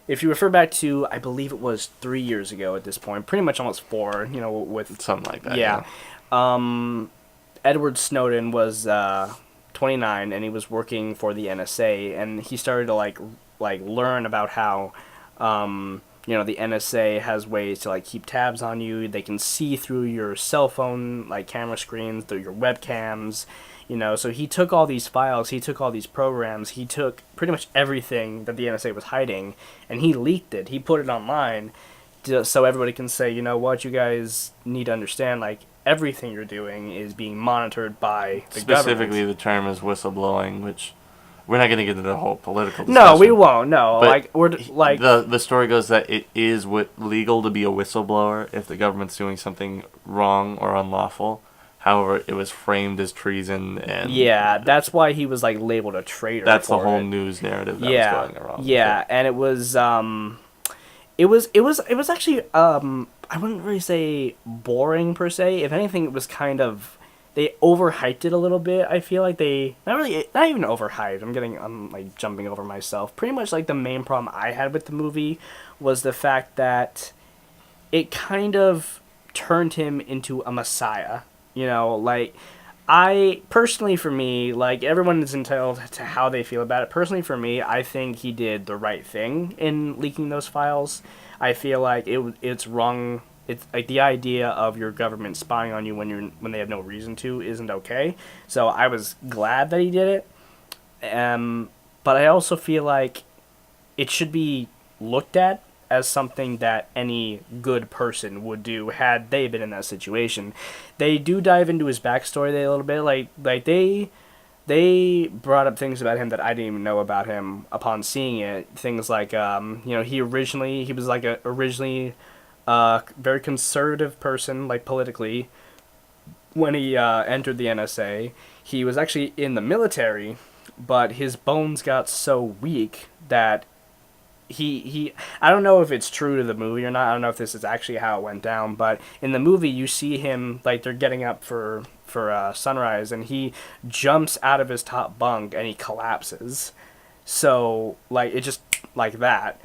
if you refer back to, I believe it was 3 years ago at this point, pretty much almost 4, with Something like that. yeah. Edward Snowden was 29, and he was working for the NSA, and he started to like learn about how the NSA has ways to like keep tabs on you. They can see through your cell phone like camera screens, through your webcams. So he took all these files, he took all these programs, he took pretty much everything that the NSA was hiding, and he leaked it. He put it online so everybody can say, you know what, you guys need to understand, like, everything you're doing is being monitored by the government. Specifically, the term is whistleblowing, which we're not going to get into the whole political discussion. No, we won't. No, but the story goes that it is legal to be a whistleblower if the government's doing something wrong or unlawful. However, it was framed as treason, and yeah, that's why he was like labeled a traitor. That's the whole news narrative that was going around. Yeah, and it was actually I wouldn't really say boring per se. If anything, it was kind of, they overhyped it a little bit. I feel like they not even overhyped. I'm like jumping over myself. Pretty much like the main problem I had with the movie was the fact that it kind of turned him into a messiah. Like, I personally, for me, like, everyone is entitled to how they feel about it. Personally, for me, I think he did the right thing in leaking those files. I feel like it's wrong. It's like the idea of your government spying on you when they have no reason to isn't okay. So I was glad that he did it. But I also feel like it should be looked at as something that any good person would do had they been in that situation. They do dive into his backstory a little bit. Like they brought up things about him that I didn't even know about him upon seeing it. Things like he was like originally very conservative person, like politically. When he entered the NSA, he was actually in the military, but his bones got so weak that he I don't know if it's true to the movie or not. I don't know if this is actually how it went down, but in the movie you see him, like, they're getting up for sunrise, and he jumps out of his top bunk and he collapses. So, like, it just like that,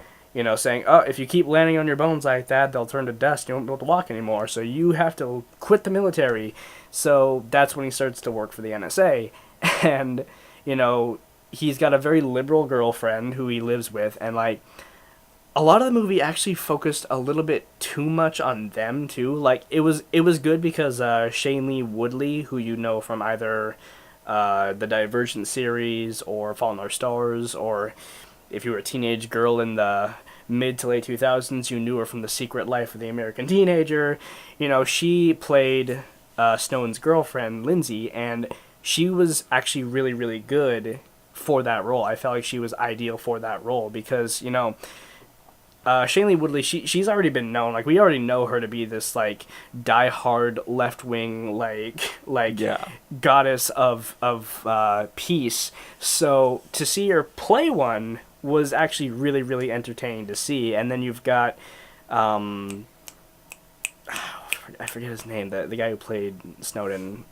saying, oh, if you keep landing on your bones like that, they'll turn to dust. You won't be able to walk anymore. So you have to quit the military. So that's when he starts to work for the NSA, and he's got a very liberal girlfriend who he lives with, and like a lot of the movie actually focused a little bit too much on them too. Like it was good because Shailene Woodley, who you know from either the Divergent series or Fault in Our Stars, or if you were a teenage girl in the mid to late 2000s, you knew her from The Secret Life of the American Teenager. She played Snowden's girlfriend, Lindsay, and she was actually really, really good for that role. I felt like she was ideal for that role because, Shailene Woodley, she's already been known. Like, we already know her to be this, like, die-hard, left-wing, goddess of peace. So to see her play one was actually really, really entertaining to see. And then you've got, I forget his name, the guy who played Snowden.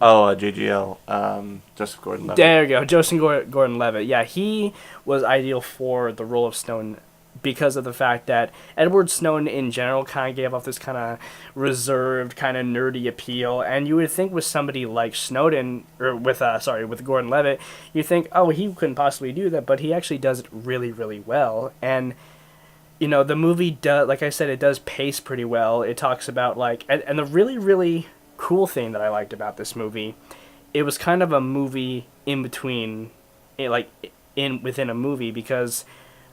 Oh, JGL, Joseph Gordon-Levitt. There you go, Joseph Gordon-Levitt. Yeah, he was ideal for the role of Snowden because of the fact that Edward Snowden in general kind of gave off this kind of reserved, kind of nerdy appeal, and you would think with somebody like Snowden, or with Gordon-Levitt, you think, oh, he couldn't possibly do that, but he actually does it really, really well. And you know, the movie does, like I said, it does pace pretty well. It talks about like, and the really, really cool thing that I liked about this movie, it was kind of a movie in between, within a movie, because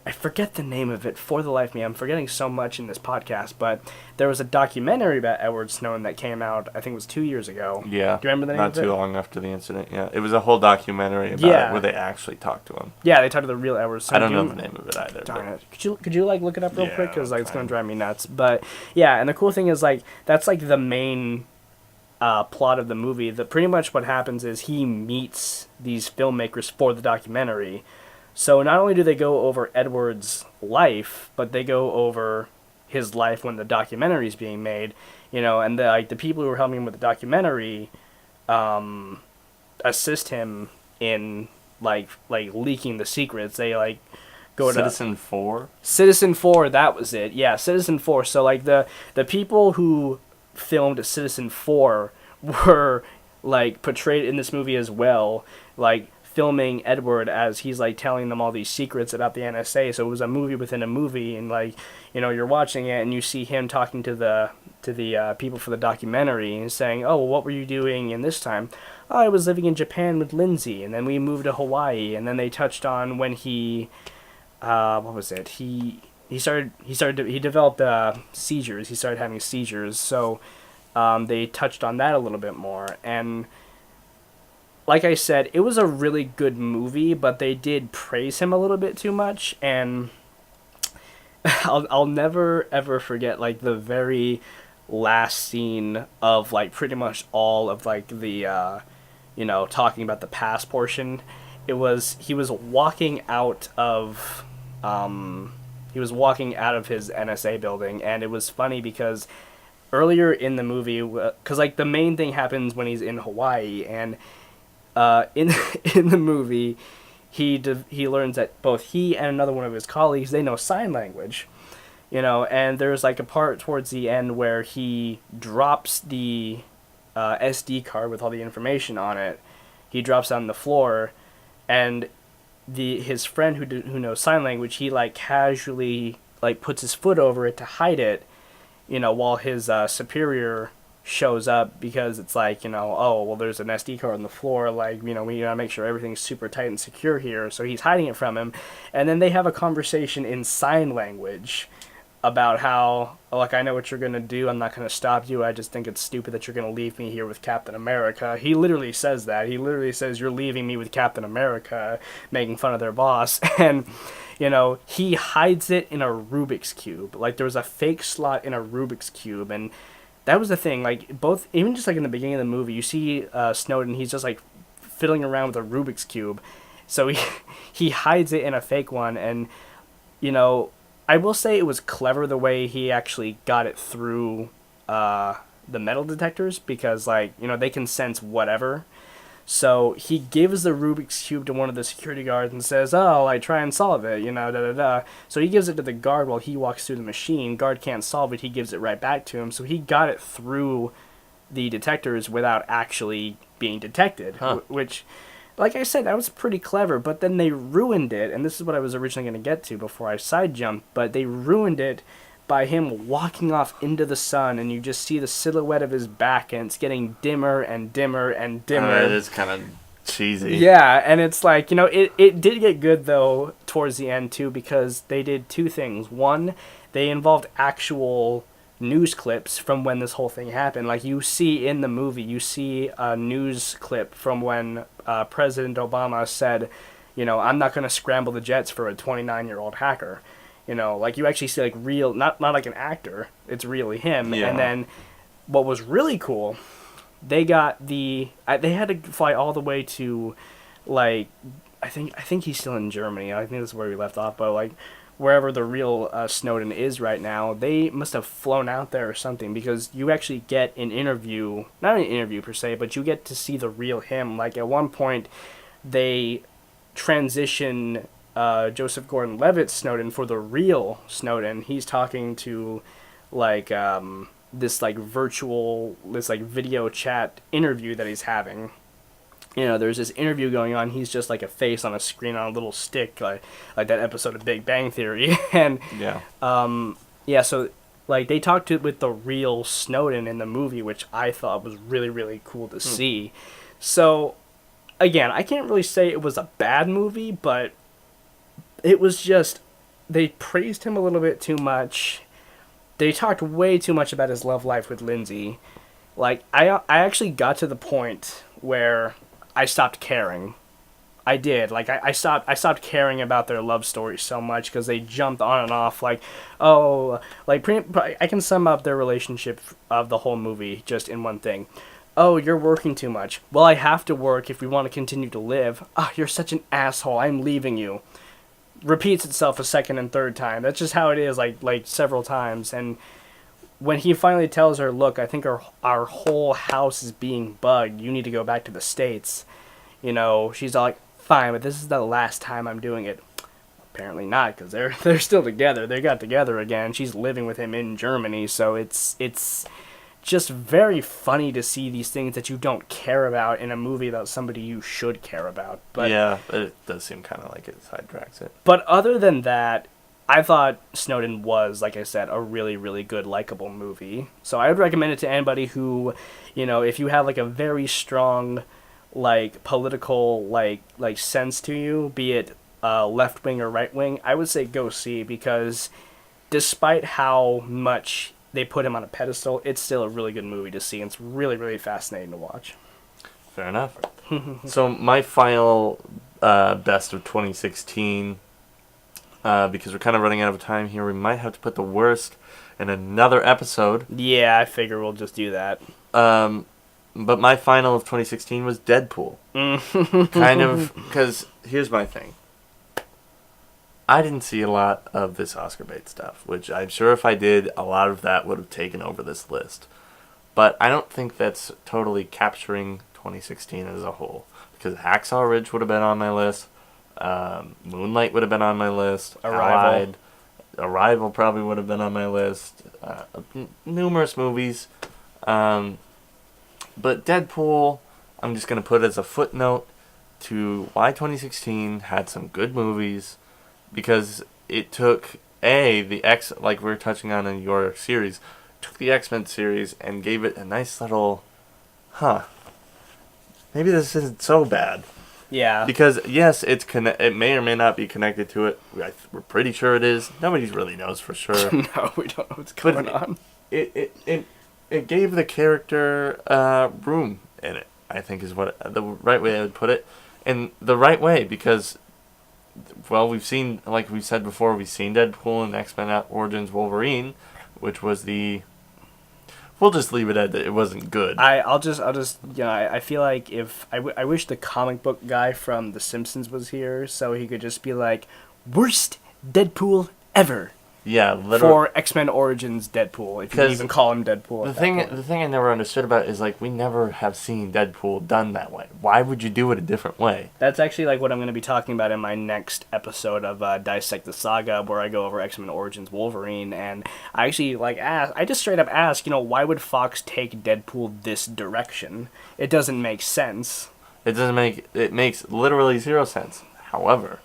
I forget the name of it for the life of me. I'm forgetting so much in this podcast, but there was a documentary about Edward Snowden that came out, I think it was 2 years ago. Yeah. Do you remember the name of it? Not too long after the incident, yeah. It was a whole documentary about it where they actually talked to him. Yeah, they talked to the real Edward Snowden. I don't know the name of it either. Darn it. Could you like look it up real quick? Because like, it's going to drive me nuts. But yeah, and the cool thing is like, that's like the main plot of the movie. That pretty much what happens is he meets these filmmakers for the documentary. So not only do they go over Edward's life, but they go over his life when the documentary is being made, you know, and the people who are helping him with the documentary assist him in like leaking the secrets. They like go Citizen 4? Citizen 4, that was it. Yeah, Citizen 4. So like the people who filmed Citizen 4 were like portrayed in this movie as well, like filming Edward as he's like telling them all these secrets about the NSA. So it was a movie within a movie, and like, you know, you're watching it and you see him talking to the people for the documentary and saying, oh, well, what were you doing in this time? Oh, I was living in Japan with Lindsay, and then we moved to Hawaii. And then they touched on when he what was it, he developed seizures. He started having seizures. So they touched on that a little bit more. And like I said, it was a really good movie, but they did praise him a little bit too much, and I'll never ever forget like the very last scene of like pretty much all of like the you know, talking about the past portion. He was walking out of his NSA building, and it was funny because earlier in the movie, because like the main thing happens when he's in Hawaii, and in the movie, he learns that both he and another one of his colleagues, they know sign language, you know. And there's like a part towards the end where he drops the SD card with all the information on it. He drops it on the floor, and his friend who knows sign language, he like casually like puts his foot over it to hide it, you know, while his superior shows up, because it's like, you know, oh, well, there's an SD card on the floor, like, you know, we gotta make sure everything's super tight and secure here. So he's hiding it from him, and then they have a conversation in sign language about how, like, I know what you're gonna do, I'm not gonna stop you, I just think it's stupid that you're gonna leave me here with Captain America. He literally says that. He literally says, you're leaving me with Captain America, making fun of their boss. And you know, he hides it in a Rubik's Cube. Like, there was a fake slot in a Rubik's Cube, and that was the thing, like, both, even just like in the beginning of the movie, you see Snowden, he's just like fiddling around with a Rubik's Cube. So he hides it in a fake one, and, you know, I will say it was clever the way he actually got it through the metal detectors, because, like, you know, they can sense whatever. So he gives the Rubik's Cube to one of the security guards and says, oh, like, try and solve it, you know, da-da-da. So he gives it to the guard while he walks through the machine. Guard can't solve it. He gives it right back to him. So he got it through the detectors without actually being detected, which, like I said, that was pretty clever. But then they ruined it, and this is what I was originally going to get to before I side jumped, but they ruined it by him walking off into the sun, and you just see the silhouette of his back, and it's getting dimmer and dimmer and dimmer. It is kind of cheesy. Yeah, and it's like, you know, it did get good, though, towards the end, too, because they did two things. One, they involved actual news clips from when this whole thing happened. Like, you see in the movie, you see a news clip from when President Obama said, you know, I'm not going to scramble the jets for a 29-year-old hacker. You know, like, you actually see, like, real, not like an actor, it's really him. Yeah. And then what was really cool, they got they had to fly all the way to, like, I think he's still in Germany. I think that's where we left off, but, like, wherever the real Snowden is right now, they must have flown out there or something, because you actually get an interview, not an interview per se, but you get to see the real him. Like, at one point, they transition Joseph Gordon-Levitt's Snowden for the real Snowden. He's talking to, like, this, like, video chat interview that he's having. You know, there's this interview going on. He's just like a face on a screen on a little stick, like that episode of Big Bang Theory. And so like they talked with the real Snowden in the movie, which I thought was really, really cool to see. So again, I can't really say it was a bad movie, but it was just, they praised him a little bit too much. They talked way too much about his love life with Lindsay. Like, I actually got to the point where I stopped caring. I did. Like, I stopped caring about their love story so much, because they jumped on and off. Like, I can sum up their relationship of the whole movie just in one thing. Oh, you're working too much. Well, I have to work if we want to continue to live. Ah, you're such an asshole. I'm leaving you. Repeats itself a second and third time. That's just how it is, like several times. And when he finally tells her, look, I think our whole house is being bugged. You need to go back to the States. You know, she's all like, fine, but this is the last time I'm doing it. Apparently not, because they're still together. They got together again. She's living with him in Germany, so it's just very funny to see these things that you don't care about in a movie about somebody you should care about. But yeah, it does seem kind of like it sidetracks it. But other than that, I thought Snowden was, like I said, a really, really good, likable movie. So I would recommend it to anybody who, you know, if you have like a very strong, like, political, like sense to you, be it left wing or right wing, I would say go see, because despite how much they put him on a pedestal, it's still a really good movie to see, and it's really, really fascinating to watch. Fair enough. So my final best of 2016. Because we're kind of running out of time here, we might have to put the worst in another episode. Yeah, I figure we'll just do that. But my final of 2016 was Deadpool. Kind of, because here's my thing. I didn't see a lot of this Oscar bait stuff, which I'm sure if I did, a lot of that would have taken over this list. But I don't think that's totally capturing 2016 as a whole, because Hacksaw Ridge would have been on my list. Moonlight would have been on my list. Arrival probably would have been on my list. Numerous movies. But Deadpool, I'm just going to put as a footnote to why 2016 had some good movies, because it took, like we were touching on in your series, took the X-Men series and gave it a nice little, maybe this isn't so bad. Yeah. Because, yes, it may or may not be connected to it. We're pretty sure it is. Nobody really knows for sure. No, we don't know what's going on. It gave the character room in it, I think is what the right way I would put it. And the right way, because, well, we've seen, like we said before, we've seen Deadpool and X-Men Origins Wolverine, which was the... We'll just leave it at that. It wasn't good. I'll just you know, I feel like if I wish the comic book guy from The Simpsons was here, so he could just be like, worst Deadpool ever. Yeah, literally. For X-Men Origins Deadpool, if you can even call him Deadpool. The thing I never understood about it is, like, we never have seen Deadpool done that way. Why would you do it a different way? That's actually like what I'm going to be talking about in my next episode of Dissect the Saga, where I go over X-Men Origins Wolverine, and I actually I just straight up ask, you know, why would Fox take Deadpool this direction? It doesn't make sense. It makes literally zero sense. However,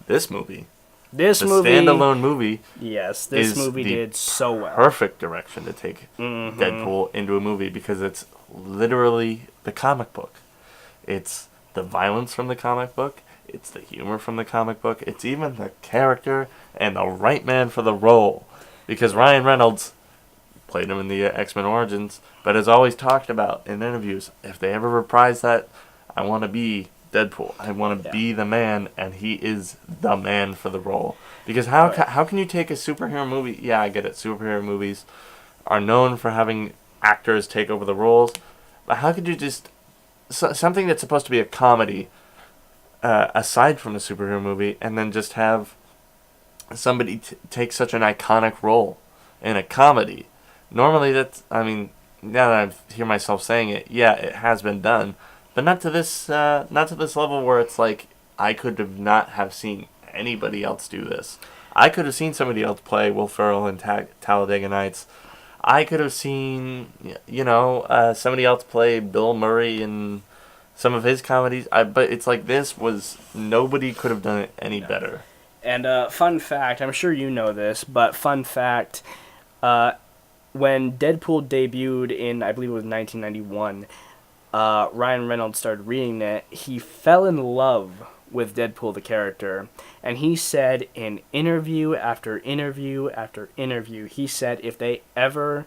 this movie. The standalone movie. Yes, this movie did so well. Perfect direction to take Deadpool into a movie, because it's literally the comic book. It's the violence from the comic book. It's the humor from the comic book. It's even the character and the right man for the role. Because Ryan Reynolds played him in the X-Men Origins, but has always talked about in interviews, if they ever reprise that, I want to be Deadpool. I want to be the man, and he is the man for the role. Because how can you take a superhero movie? Yeah, I get it. Superhero movies are known for having actors take over the roles, but how could you just something that's supposed to be a comedy, aside from a superhero movie, and then just have somebody takes such an iconic role in a comedy. Normally, now that I hear myself saying it, yeah, it has been done, but not to this level where it's like I could have not have seen anybody else do this. I could have seen somebody else play Will Ferrell in Talladega Nights. I could have seen, somebody else play Bill Murray in some of his comedies. But it's like nobody could have done it any better. And fun fact, I'm sure you know this, but fun fact, when Deadpool debuted in, I believe it was 1991, Ryan Reynolds started reading it. He fell in love with Deadpool the character, and he said in interview after interview after interview, he said if they ever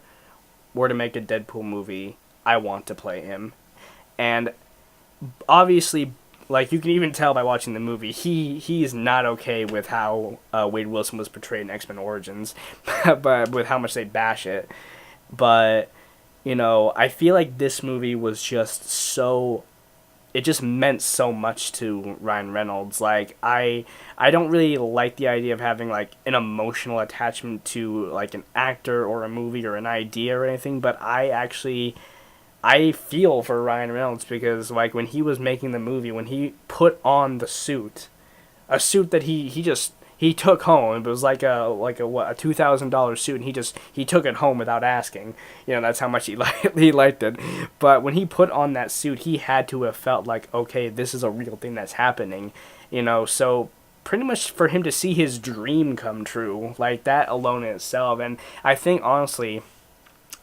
were to make a Deadpool movie, I want to play him. And obviously, like, you can even tell by watching the movie, he is not okay with how Wade Wilson was portrayed in X-Men Origins, but with how much they bash it. But, I feel like this movie was just so... It just meant so much to Ryan Reynolds. Like, I don't really like the idea of having, like, an emotional attachment to, like, an actor or a movie or an idea or anything, but I feel for Ryan Reynolds because, like, when he was making the movie, when he put on the suit, a suit that he took home, it was like a $2,000 suit, and he took it home without asking. That's how much he liked it. But when he put on that suit, he had to have felt like, okay, this is a real thing that's happening. So pretty much for him to see his dream come true, like, that alone in itself. And I think, honestly,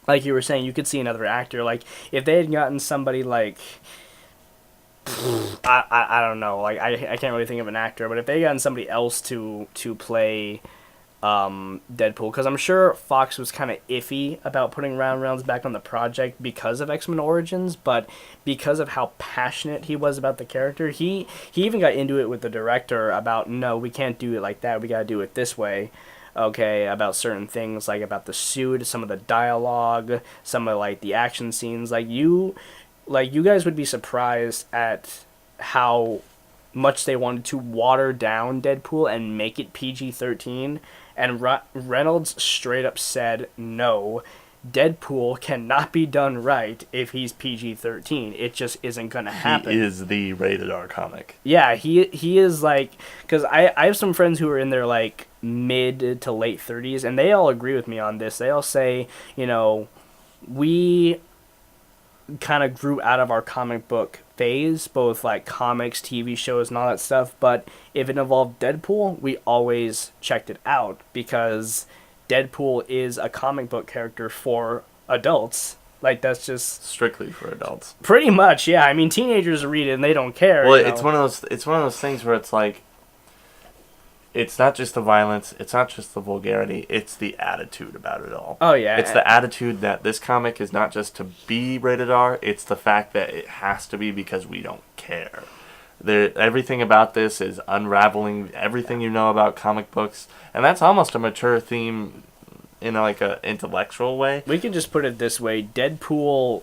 like you were saying, you could see another actor. Like, if they had gotten somebody like... I don't know. Like, I can't really think of an actor. But if they had gotten somebody else to play Deadpool... Because I'm sure Fox was kind of iffy about putting Ryan Reynolds back on the project because of X-Men Origins. But because of how passionate he was about the character, he even got into it with the director about, no, we can't do it like that. We got to do it this way. Okay, about certain things, like about the suit, some of the dialogue, some of, like, the action scenes. Like, you guys would be surprised at how much they wanted to water down Deadpool and make it PG-13, and Reynolds straight up said, no, Deadpool cannot be done right if he's PG-13. It just isn't going to happen. He is the rated R comic. Yeah, he is, like... Because I have some friends who are in their, like, mid to late 30s, and they all agree with me on this. They all say, we kind of grew out of our comic book phase, both, like, comics, TV shows, and all that stuff, but if it involved Deadpool, we always checked it out, because Deadpool is a comic book character for adults. Like, that's just... Strictly for adults. Pretty much, yeah. I mean, teenagers read it and they don't care. Well, it's one of those things where it's like, it's not just the violence, it's not just the vulgarity, it's the attitude about it all. Oh, yeah. It's the attitude that this comic is not just to be rated R, it's the fact that it has to be because we don't care. Everything about this is unraveling everything you know about comic books, and that's almost a mature theme in, like, a intellectual way. We can just put it this way, Deadpool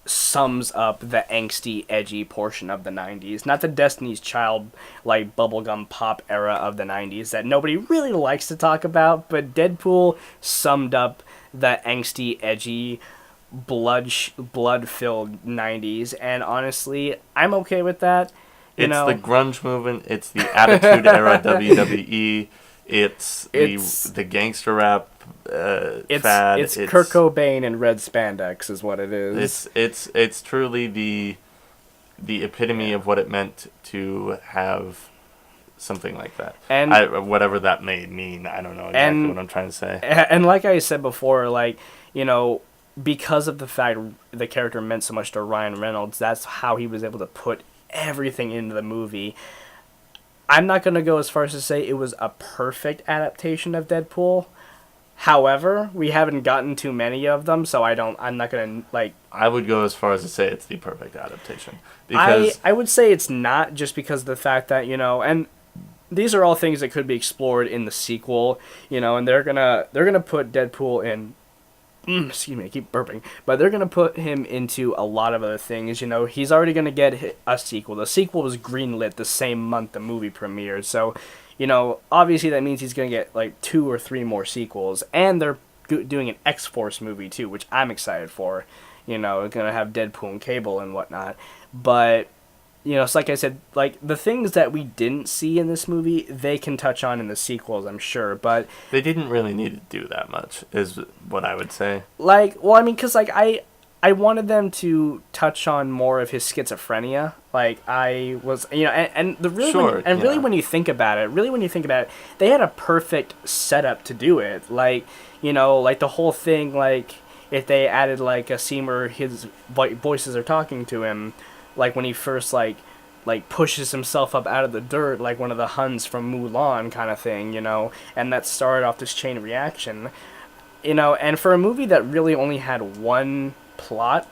sums up the angsty, edgy portion of the 90s. Not the Destiny's Child, like, bubblegum pop era of the 90s that nobody really likes to talk about, but Deadpool summed up the angsty, edgy, blood-filled 90s, and honestly, I'm okay with that. It's the grunge movement, it's the Attitude Era WWE, it's the gangster rap fad. It's Kurt Cobain and red spandex is what it is. It's truly the epitome of what it meant to have something like that. And whatever that may mean, I don't know exactly what I'm trying to say. And like I said before, like, because of the fact the character meant so much to Ryan Reynolds, that's how he was able to put everything into the movie. I'm not going to go as far as to say it was a perfect adaptation of Deadpool. However, we haven't gotten too many of them, so I'm not going to, like... I would go as far as to say it's the perfect adaptation. Because I would say it's not, just because of the fact that, and these are all things that could be explored in the sequel, and they're gonna put Deadpool in... excuse me, I keep burping. But they're going to put him into a lot of other things. He's already going to get a sequel. The sequel was greenlit the same month the movie premiered. So, obviously that means he's going to get like 2 or 3 more sequels, and they're doing an X-Force movie too, which I'm excited for. Going to have Deadpool and Cable and whatnot. But, it's like I said, like the things that we didn't see in this movie, they can touch on in the sequels, I'm sure. But they didn't really need to do that much, is what I would say. Like, well, I mean, because like I wanted them to touch on more of his schizophrenia. Like I was, and the really, Sure, really when you think about it, they had a perfect setup to do it. Like, like the whole thing, like if they added like a scene where his voices are talking to him, like when he first like pushes himself up out of the dirt, like one of the Huns from Mulan kind of thing, and that started off this chain reaction, and for a movie that really only had one plot,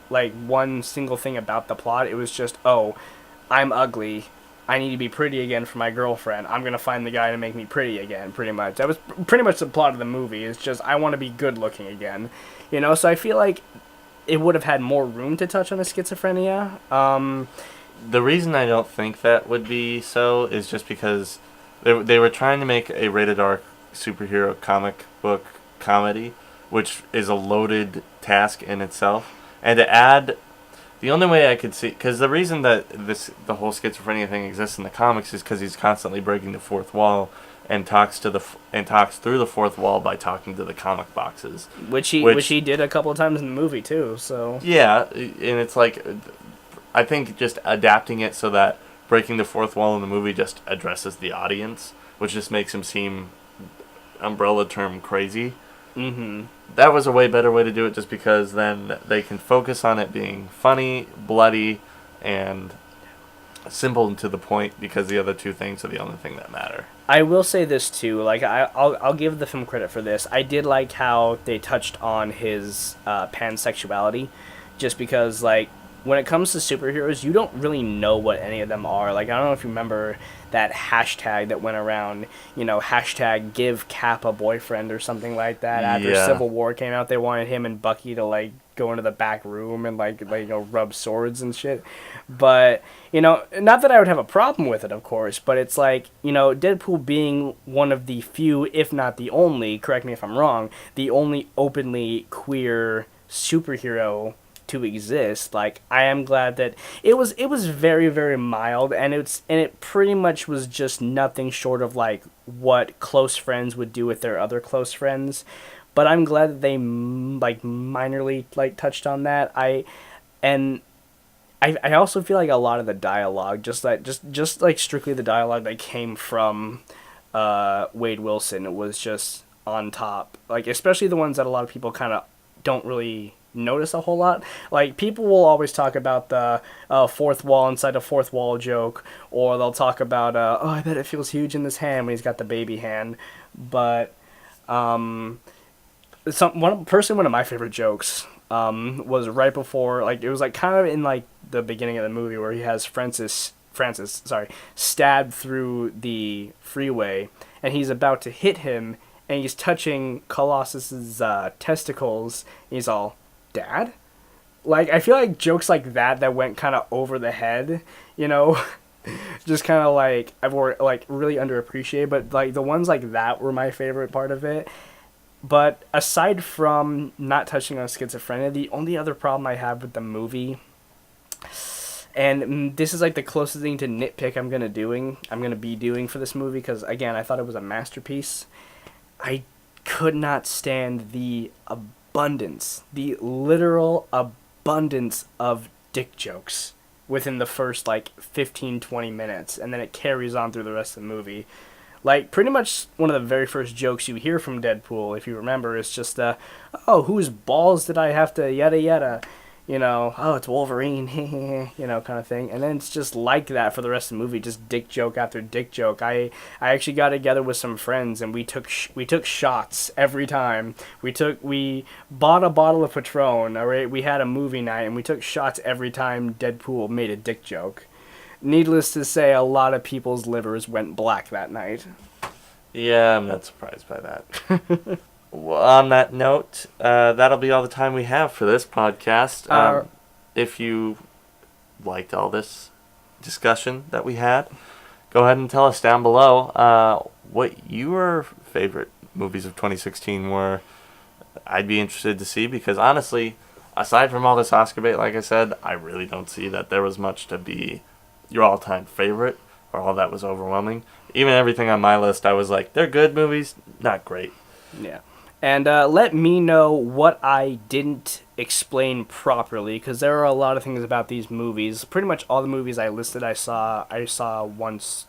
like one single thing about the plot, it was just, oh, I'm ugly, I need to be pretty again for my girlfriend, I'm gonna find the guy to make me pretty again, pretty much. That was pretty much the plot of the movie. It's just, I want to be good looking again, so I feel like it would have had more room to touch on his schizophrenia. The reason I don't think that would be so is just because they were trying to make a rated R superhero comic book comedy, which is a loaded task in itself. And to add, the only way I could see, because the reason that the whole schizophrenia thing exists in the comics is because he's constantly breaking the fourth wall and talks through the fourth wall by talking to the comic boxes, which he did a couple of times in the movie too. So yeah, and it's like, I think just adapting it so that breaking the fourth wall in the movie just addresses the audience, which just makes him seem, umbrella term, crazy. Mm-hmm. That was a way better way to do it, just because then they can focus on it being funny, bloody, and simple and to the point, because the other two things are the only thing that matter. I will say this too, like I'll give the film credit for this. I did like how they touched on his pansexuality, just because like when it comes to superheroes, you don't really know what any of them are. Like, I don't know if you remember that hashtag that went around, hashtag give Cap a boyfriend or something like that. After Civil War came out, they wanted him and Bucky to like go into the back room and like rub swords and shit. But, not that I would have a problem with it, of course, but it's like, Deadpool being one of the few, if not the only, correct me if I'm wrong, the only openly queer superhero to exist. Like, I am glad that it was very, very mild, and it pretty much was just nothing short of like what close friends would do with their other close friends. But I'm glad that they like minorly like touched on that. I also feel like a lot of the dialogue, just like strictly the dialogue that came from Wade Wilson, was just on top. Like, especially the ones that a lot of people kind of don't really notice a whole lot. Like, people will always talk about the fourth wall inside a fourth wall joke, or they'll talk about oh, I bet it feels huge in this hand when he's got the baby hand. But one of my favorite jokes was right before, like, it was like kind of in like the beginning of the movie where he has Francis stabbed through the freeway, and he's about to hit him, and he's touching Colossus's testicles, and he's all, Dad? Like, I feel like jokes like that went kind of over the head, just kind of like, I've like really underappreciated, but like the ones like that were my favorite part of it. But aside from not touching on schizophrenia, the only other problem I have with the movie, and this is like the closest thing to nitpick I'm gonna be doing for this movie, because again, I thought it was a masterpiece. I could not stand the literal abundance of dick jokes within the first like 15-20 minutes, and then it carries on through the rest of the movie. Like, pretty much one of the very first jokes you hear from Deadpool, if you remember, is just oh, whose balls did I have to yada yada, oh, it's Wolverine, kind of thing. And then it's just like that for the rest of the movie, just dick joke after dick joke. I actually got together with some friends, and we took shots every time. We bought a bottle of Patron, all right? We had a movie night, and we took shots every time Deadpool made a dick joke. Needless to say, a lot of people's livers went black that night. Yeah, I'm not surprised by that. Well, on that note, that'll be all the time we have for this podcast. If you liked all this discussion that we had, go ahead and tell us down below what your favorite movies of 2016 were. I'd be interested to see, because honestly, aside from all this Oscar bait, like I said, I really don't see that there was much to be your all-time favorite or all that was overwhelming. Even everything on my list, I was like, they're good movies, not great. Yeah. And let me know what I didn't explain properly, because there are a lot of things about these movies. Pretty much all the movies I listed, I saw once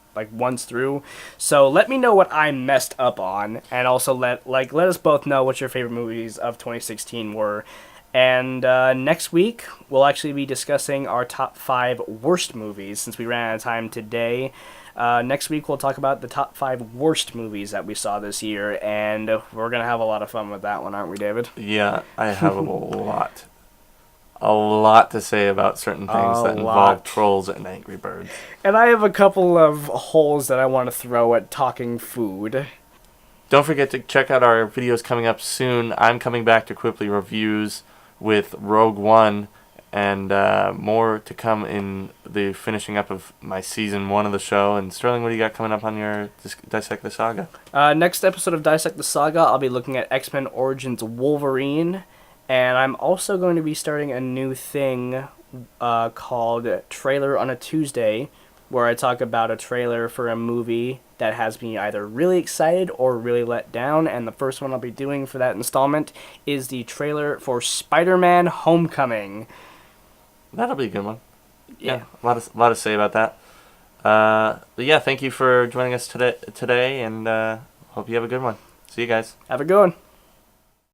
through. So let me know what I messed up on, and also let us both know what your favorite movies of 2016 were. And next week we'll actually be discussing our top 5 worst movies, since we ran out of time today. Next week we'll talk about the top 5 worst movies that we saw this year, and we're going to have a lot of fun with that one, aren't we, David? Yeah, I have a lot to say about certain things that involve trolls and Angry Birds. And I have a couple of holes that I want to throw at talking food. Don't forget to check out our videos coming up soon. I'm coming back to Quiply Reviews with Rogue One, and more to come in the finishing up of my season 1 of the show. And Sterling, what do you got coming up on your Dissect the Saga? Next episode of Dissect the Saga, I'll be looking at X-Men Origins Wolverine, and I'm also going to be starting a new thing called Trailer on a Tuesday, where I talk about a trailer for a movie that has me either really excited or really let down. And the first one I'll be doing for that installment is the trailer for Spider-Man Homecoming. That'll be a good one. Yeah. A lot to say about that. But yeah, thank you for joining us today, and hope you have a good one. See you guys. Have a good one.